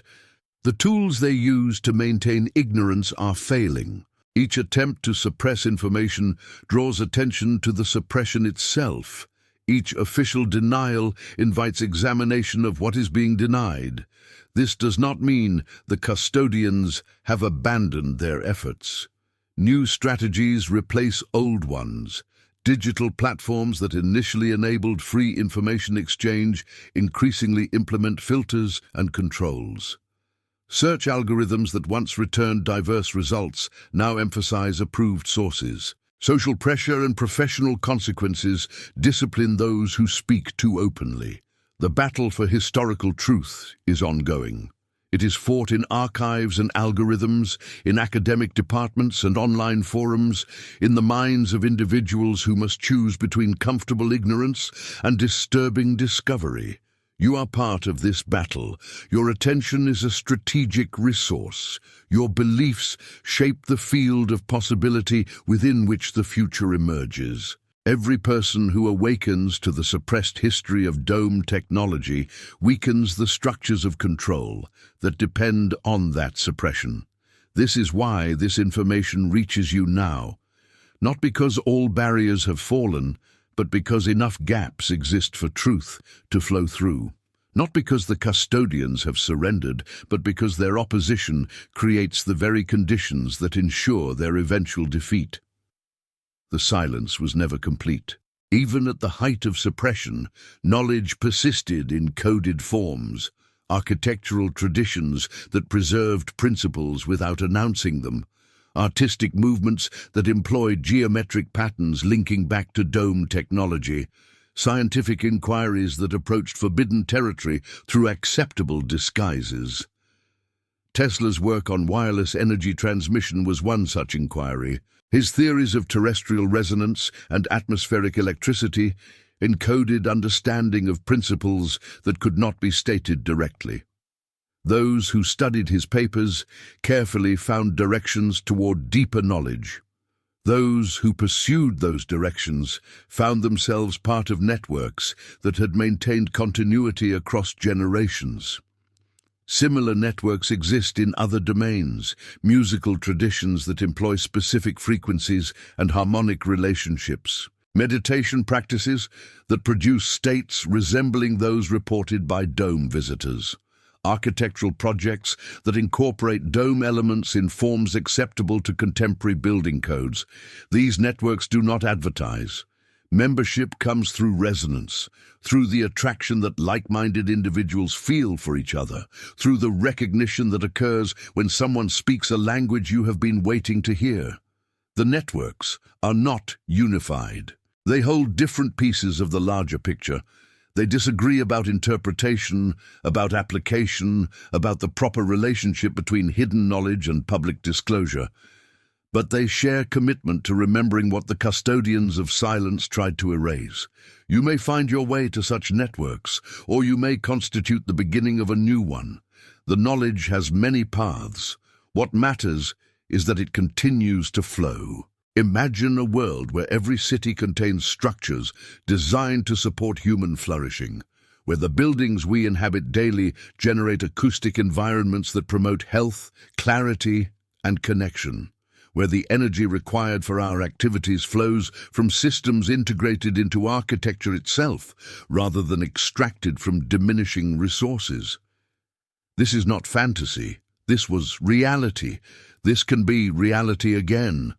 The tools they use to maintain ignorance are failing. Each attempt to suppress information draws attention to the suppression itself. Each official denial invites examination of what is being denied. This does not mean the custodians have abandoned their efforts. New strategies replace old ones. Digital platforms that initially enabled free information exchange increasingly implement filters and controls. Search algorithms that once returned diverse results now emphasize approved sources. Social pressure and professional consequences discipline those who speak too openly. The battle for historical truth is ongoing. It is fought in archives and algorithms, in academic departments and online forums, in the minds of individuals who must choose between comfortable ignorance and disturbing discovery. You are part of this battle. Your attention is a strategic resource. Your beliefs shape the field of possibility within which the future emerges. Every person who awakens to the suppressed history of dome technology weakens the structures of control that depend on that suppression. This is why this information reaches you now, not because all barriers have fallen, but because enough gaps exist for truth to flow through. Not because the custodians have surrendered, but because their opposition creates the very conditions that ensure their eventual defeat. The silence was never complete. Even at the height of suppression, knowledge persisted in coded forms, architectural traditions that preserved principles without announcing them, artistic movements that employed geometric patterns linking back to dome technology, scientific inquiries that approached forbidden territory through acceptable disguises. Tesla's work on wireless energy transmission was one such inquiry. His theories of terrestrial resonance and atmospheric electricity encoded understanding of principles that could not be stated directly. Those who studied his papers carefully found directions toward deeper knowledge. Those who pursued those directions found themselves part of networks that had maintained continuity across generations. Similar networks exist in other domains, musical traditions that employ specific frequencies and harmonic relationships, meditation practices that produce states resembling those reported by dome visitors, architectural projects that incorporate dome elements in forms acceptable to contemporary building codes. These networks do not advertise. Membership comes through resonance, through the attraction that like-minded individuals feel for each other, through the recognition that occurs when someone speaks a language you have been waiting to hear. The networks are not unified. They hold different pieces of the larger picture. They disagree about interpretation, about application, about the proper relationship between hidden knowledge and public disclosure. But they share commitment to remembering what the custodians of silence tried to erase. You may find your way to such networks, or you may constitute the beginning of a new one. The knowledge has many paths. What matters is that it continues to flow. Imagine a world where every city contains structures designed to support human flourishing, where the buildings we inhabit daily generate acoustic environments that promote health, clarity, and connection, where the energy required for our activities flows from systems integrated into architecture itself, rather than extracted from diminishing resources. This is not fantasy. This was reality. This can be reality again.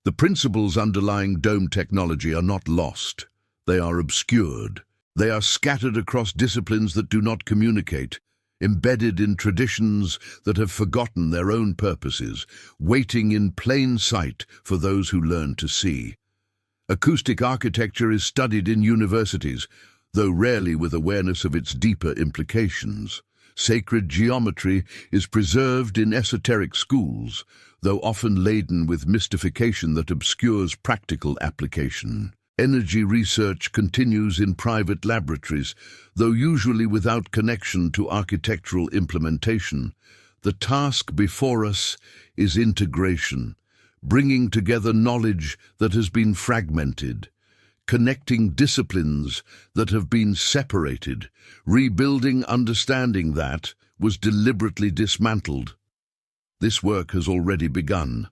The principles underlying dome technology are not lost. They are obscured. They are scattered across disciplines that do not communicate, embedded in traditions that have forgotten their own purposes, waiting in plain sight for those who learn to see. Acoustic architecture is studied in universities, though rarely with awareness of its deeper implications. Sacred geometry is preserved in esoteric schools, though often laden with mystification that obscures practical application. Energy research continues in private laboratories, though usually without connection to architectural implementation. The task before us is integration, bringing together knowledge that has been fragmented, connecting disciplines that have been separated, rebuilding understanding that was deliberately dismantled. This work has already begun.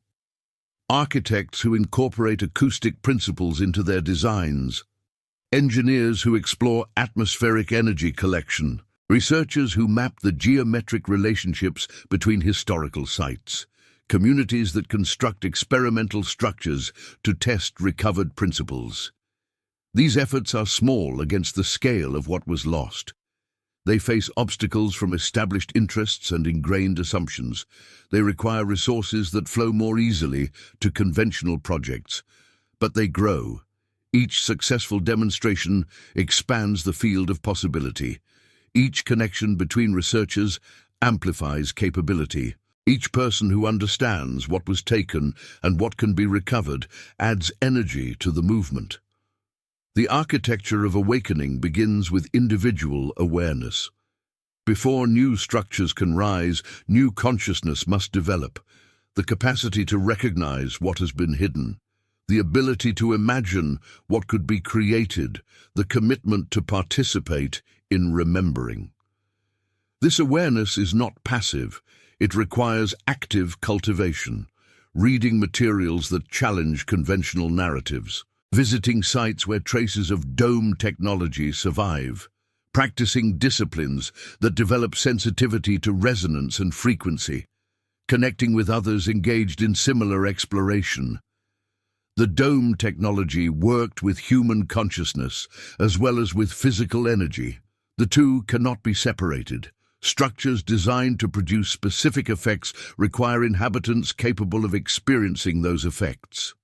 Architects who incorporate acoustic principles into their designs, engineers who explore atmospheric energy collection, researchers who map the geometric relationships between historical sites, communities that construct experimental structures to test recovered principles. These efforts are small against the scale of what was lost. They face obstacles from established interests and ingrained assumptions. They require resources that flow more easily to conventional projects, but they grow. Each successful demonstration expands the field of possibility. Each connection between researchers amplifies capability. Each person who understands what was taken and what can be recovered adds energy to the movement. The architecture of awakening begins with individual awareness. Before new structures can rise, new consciousness must develop. The capacity to recognize what has been hidden, the ability to imagine what could be created, the commitment to participate in remembering. This awareness is not passive. It requires active cultivation, reading materials that challenge conventional narratives, visiting sites where traces of dome technology survive, practicing disciplines that develop sensitivity to resonance and frequency, connecting with others engaged in similar exploration. The dome technology worked with human consciousness as well as with physical energy. The two cannot be separated. Structures designed to produce specific effects require inhabitants capable of experiencing those effects.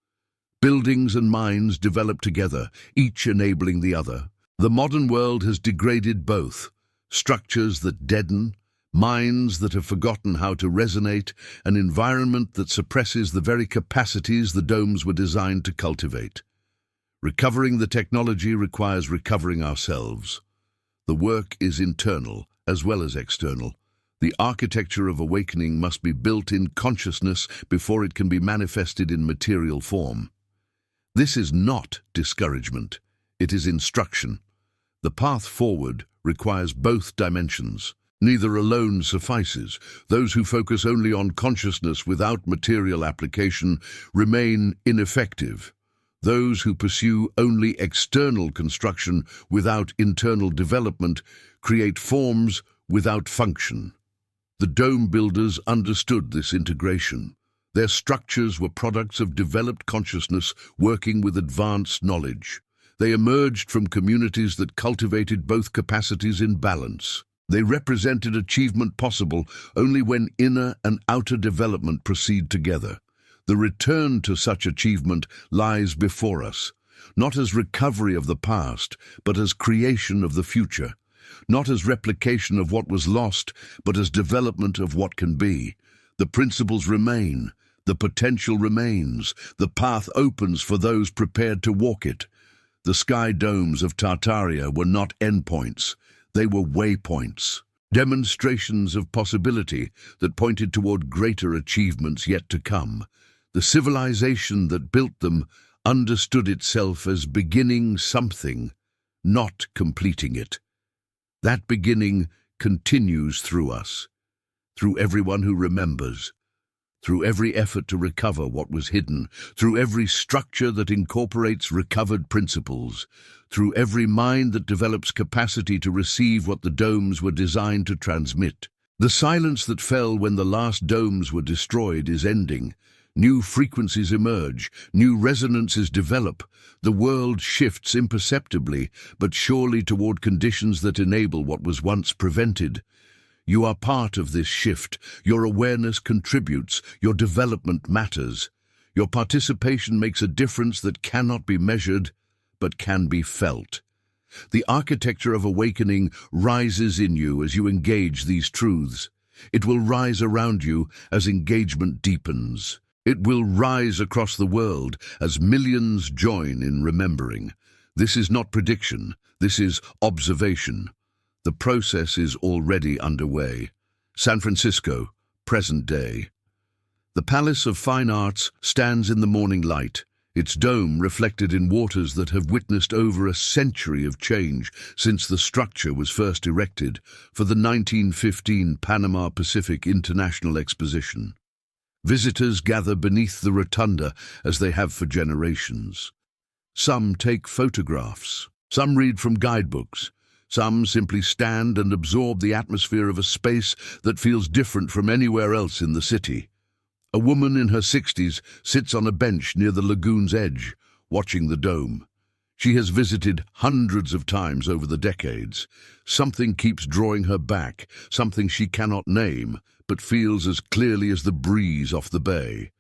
Buildings and minds develop together, each enabling the other. The modern world has degraded both. Structures that deaden, minds that have forgotten how to resonate, an environment that suppresses the very capacities the domes were designed to cultivate. Recovering the technology requires recovering ourselves. The work is internal as well as external. The architecture of awakening must be built in consciousness before it can be manifested in material form. This is not discouragement, it is instruction. The path forward requires both dimensions. Neither alone suffices. Those who focus only on consciousness without material application remain ineffective. Those who pursue only external construction without internal development create forms without function. The dome builders understood this integration. Their structures were products of developed consciousness working with advanced knowledge. They emerged from communities that cultivated both capacities in balance. They represented achievement possible only when inner and outer development proceed together. The return to such achievement lies before us, not as recovery of the past, but as creation of the future, not as replication of what was lost, but as development of what can be. The principles remain, the potential remains, the path opens for those prepared to walk it. The sky domes of Tartaria were not endpoints, they were waypoints, demonstrations of possibility that pointed toward greater achievements yet to come. The civilization that built them understood itself as beginning something, not completing it. That beginning continues through us, through everyone who remembers, through every effort to recover what was hidden, through every structure that incorporates recovered principles, through every mind that develops capacity to receive what the domes were designed to transmit. The silence that fell when the last domes were destroyed is ending. New frequencies emerge, new resonances develop. The world shifts imperceptibly, but surely toward conditions that enable what was once prevented. You are part of this shift. Your awareness contributes. Your development matters. Your participation makes a difference that cannot be measured, but can be felt. The architecture of awakening rises in you as you engage these truths. It will rise around you as engagement deepens. It will rise across the world as millions join in remembering. This is not prediction. This is observation. The process is already underway. San Francisco, present day. The Palace of Fine Arts stands in the morning light, its dome reflected in waters that have witnessed over a century of change since the structure was first erected for the 1915 Panama Pacific International Exposition. Visitors gather beneath the rotunda as they have for generations. Some take photographs, some read from guidebooks, some simply stand and absorb the atmosphere of a space that feels different from anywhere else in the city. A woman in her 60s sits on a bench near the lagoon's edge, watching the dome. She has visited hundreds of times over the decades. Something keeps drawing her back, something she cannot name, but feels as clearly as the breeze off the bay.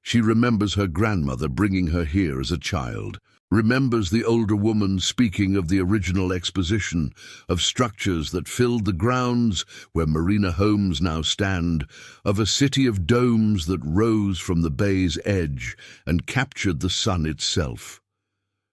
She remembers her grandmother bringing her here as a child, remembers the older woman speaking of the original exposition, of structures that filled the grounds where marina homes now stand, of a city of domes that rose from the bay's edge and captured the sun itself.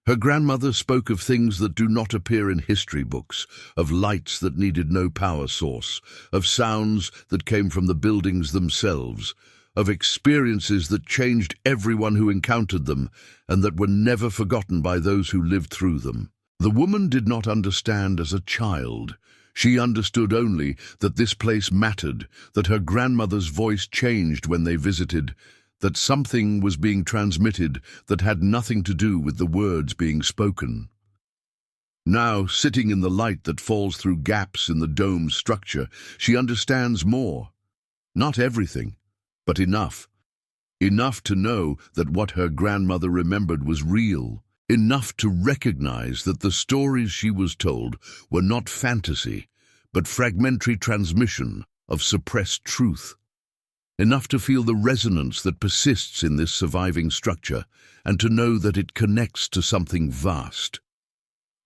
Her grandmother spoke of things that do not appear in history books, of lights that needed no power source, of sounds that came from the buildings themselves, of experiences that changed everyone who encountered them and that were never forgotten by those who lived through them. The woman did not understand as a child. She understood only that this place mattered, that her grandmother's voice changed when they visited, that something was being transmitted that had nothing to do with the words being spoken. Now, sitting in the light that falls through gaps in the dome's structure, she understands more. Not everything, but enough. Enough to know that what her grandmother remembered was real. Enough to recognize that the stories she was told were not fantasy, but fragmentary transmission of suppressed truth. Enough to feel the resonance that persists in this surviving structure, and to know that it connects to something vast.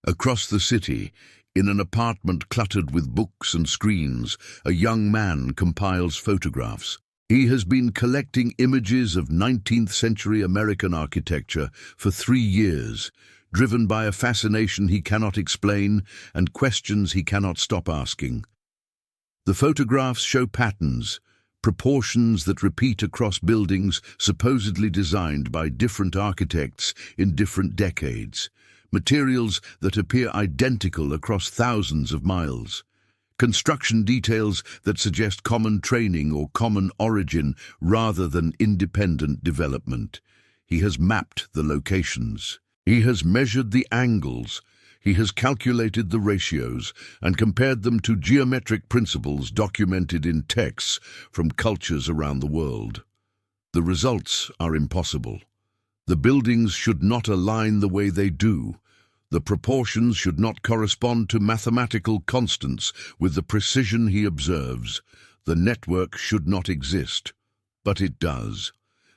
Across the city, in an apartment cluttered with books and screens, a young man compiles photographs. He has been collecting images of 19th-century American architecture for 3 years, driven by a fascination he cannot explain and questions he cannot stop asking. The photographs show patterns, proportions that repeat across buildings supposedly designed by different architects in different decades, materials that appear identical across thousands of miles. Construction details that suggest common training or common origin rather than independent development. He has mapped the locations. He has measured the angles. He has calculated the ratios and compared them to geometric principles documented in texts from cultures around the world. The results are impossible. The buildings should not align the way they do. The proportions should not correspond to mathematical constants with the precision he observes. The network should not exist, but it does.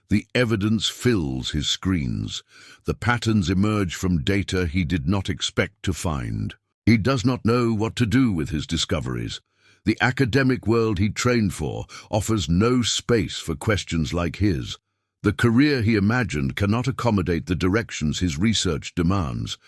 The evidence fills his screens. The patterns emerge from data he did not expect to find. He does not know what to do with his discoveries. The academic world he trained for offers no space for questions like his. The career he imagined cannot accommodate the directions his research demands.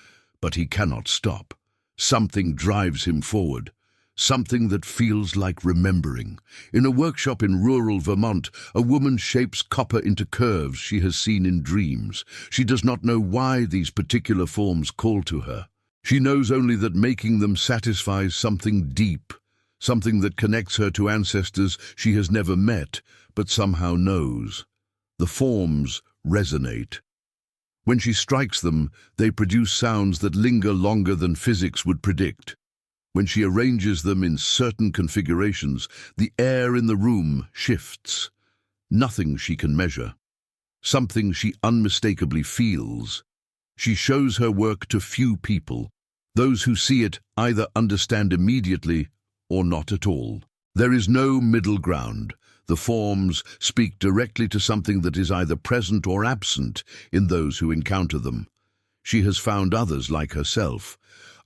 But he cannot stop. Something drives him forward. Something that feels like remembering. In a workshop in rural Vermont, a woman shapes copper into curves she has seen in dreams. She does not know why these particular forms call to her. She knows only that making them satisfies something deep, something that connects her to ancestors she has never met, but somehow knows. The forms resonate. When she strikes them, they produce sounds that linger longer than physics would predict. When she arranges them in certain configurations, the air in the room shifts. Nothing she can measure. Something she unmistakably feels. She shows her work to few people. Those who see it either understand immediately or not at all. There is no middle ground. The forms speak directly to something that is either present or absent in those who encounter them. She has found others like herself,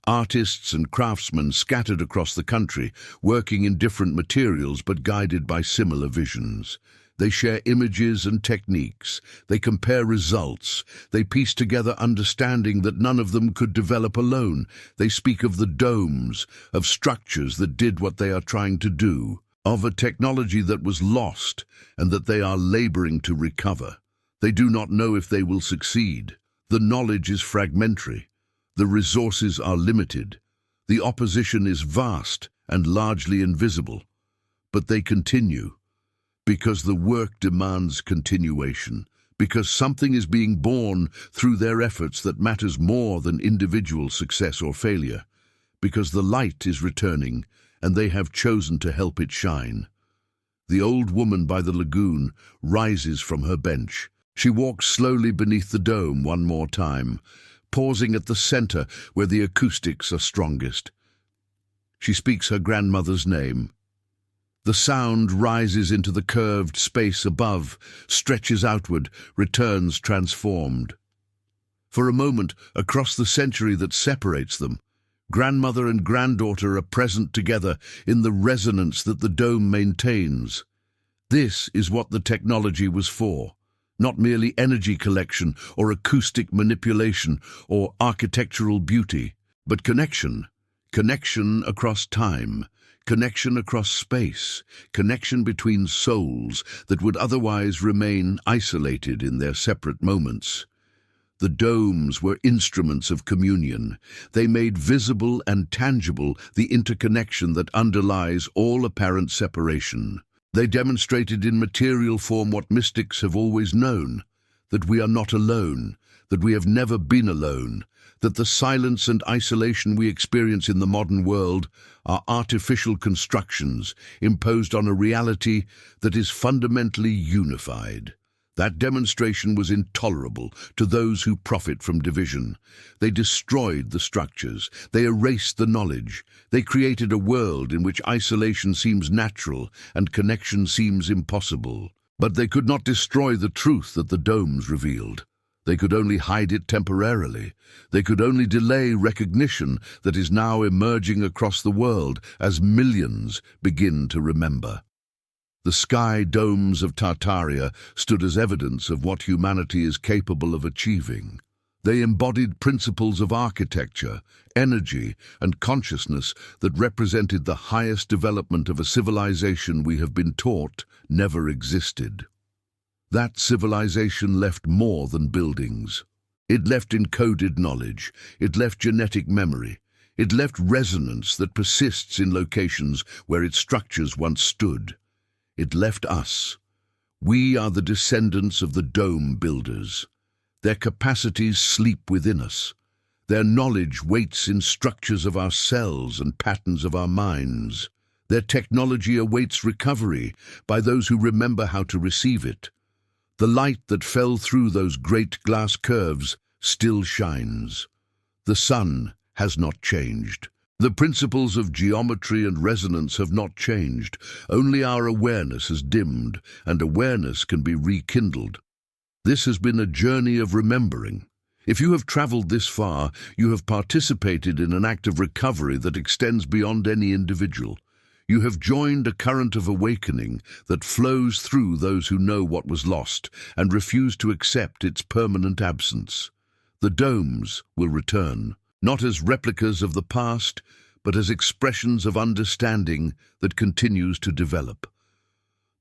artists and craftsmen scattered across the country, working in different materials but guided by similar visions. They share images and techniques. They compare results. They piece together understanding that none of them could develop alone. They speak of the domes, of structures that did what they are trying to do, of a technology that was lost and that they are laboring to recover. They do not know if they will succeed. The knowledge is fragmentary. The resources are limited. The opposition is vast and largely invisible. But they continue, because the work demands continuation, because something is being born through their efforts that matters more than individual success or failure, because the light is returning and they have chosen to help it shine. The old woman by the lagoon rises from her bench. She walks slowly beneath the dome one more time, pausing at the center where the acoustics are strongest. She speaks her grandmother's name. The sound rises into the curved space above, stretches outward, returns transformed. For a moment, across the century that separates them, grandmother and granddaughter are present together in the resonance that the dome maintains. This is what the technology was for. Not merely energy collection or acoustic manipulation or architectural beauty, but connection. Connection across time, connection across space, connection between souls that would otherwise remain isolated in their separate moments. The domes were instruments of communion. They made visible and tangible the interconnection that underlies all apparent separation. They demonstrated in material form what mystics have always known, that we are not alone, that we have never been alone, that the silence and isolation we experience in the modern world are artificial constructions imposed on a reality that is fundamentally unified. That demonstration was intolerable to those who profit from division. They destroyed the structures. They erased the knowledge. They created a world in which isolation seems natural and connection seems impossible. But they could not destroy the truth that the domes revealed. They could only hide it temporarily. They could only delay recognition that is now emerging across the world as millions begin to remember. The sky domes of Tartaria stood as evidence of what humanity is capable of achieving. They embodied principles of architecture, energy, and consciousness that represented the highest development of a civilization we have been taught never existed. That civilization left more than buildings. It left encoded knowledge. It left genetic memory. It left resonance that persists in locations where its structures once stood. It left us. We are the descendants of the dome builders. Their capacities sleep within us. Their knowledge waits in structures of our cells and patterns of our minds. Their technology awaits recovery by those who remember how to receive it. The light that fell through those great glass curves still shines. The sun has not changed. The principles of geometry and resonance have not changed. Only our awareness has dimmed, and awareness can be rekindled. This has been a journey of remembering. If you have traveled this far, you have participated in an act of recovery that extends beyond any individual. You have joined a current of awakening that flows through those who know what was lost and refuse to accept its permanent absence. The domes will return, not as replicas of the past, but as expressions of understanding that continues to develop.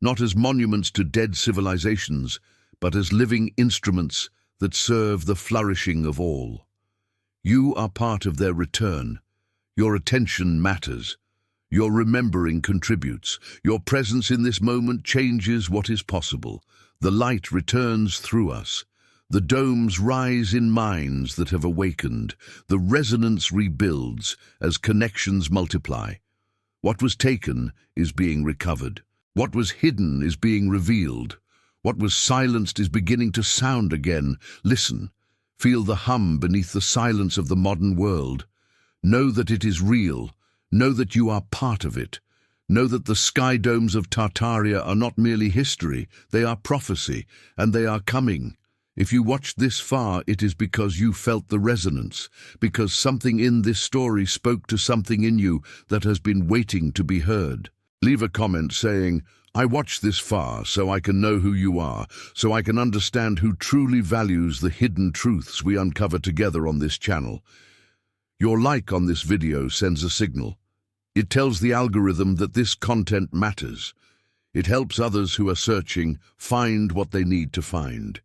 Not as monuments to dead civilizations, but as living instruments that serve the flourishing of all. You are part of their return. Your attention matters. Your remembering contributes. Your presence in this moment changes what is possible. The light returns through us. The domes rise in minds that have awakened. The resonance rebuilds as connections multiply. What was taken is being recovered. What was hidden is being revealed. What was silenced is beginning to sound again. Listen. Feel the hum beneath the silence of the modern world. Know that it is real. Know that you are part of it. Know that the sky domes of Tartaria are not merely history, they are prophecy, and they are coming. If you watched this far, it is because you felt the resonance, because something in this story spoke to something in you that has been waiting to be heard. Leave a comment saying, "I watched this far so I can know who you are, so I can understand who truly values the hidden truths we uncover together on this channel." Your like on this video sends a signal. It tells the algorithm that this content matters. It helps others who are searching find what they need to find.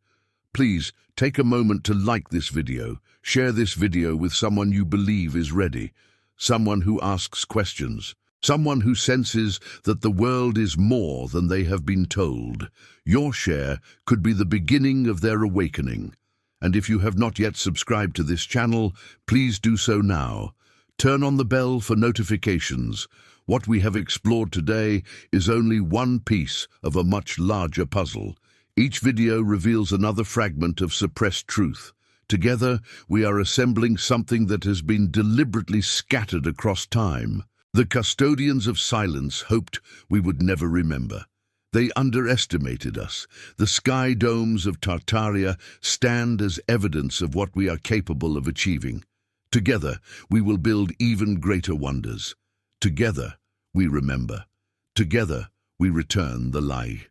Please take a moment to like this video. Share this video with someone you believe is ready, someone who asks questions, someone who senses that the world is more than they have been told. Your share could be the beginning of their awakening. And if you have not yet subscribed to this channel, please do so now. Turn on the bell for notifications. What we have explored today is only one piece of a much larger puzzle. Each video reveals another fragment of suppressed truth. Together, we are assembling something that has been deliberately scattered across time. The custodians of silence hoped we would never remember. They underestimated us. The sky domes of Tartaria stand as evidence of what we are capable of achieving. Together, we will build even greater wonders. Together, we remember. Together, we return the lie.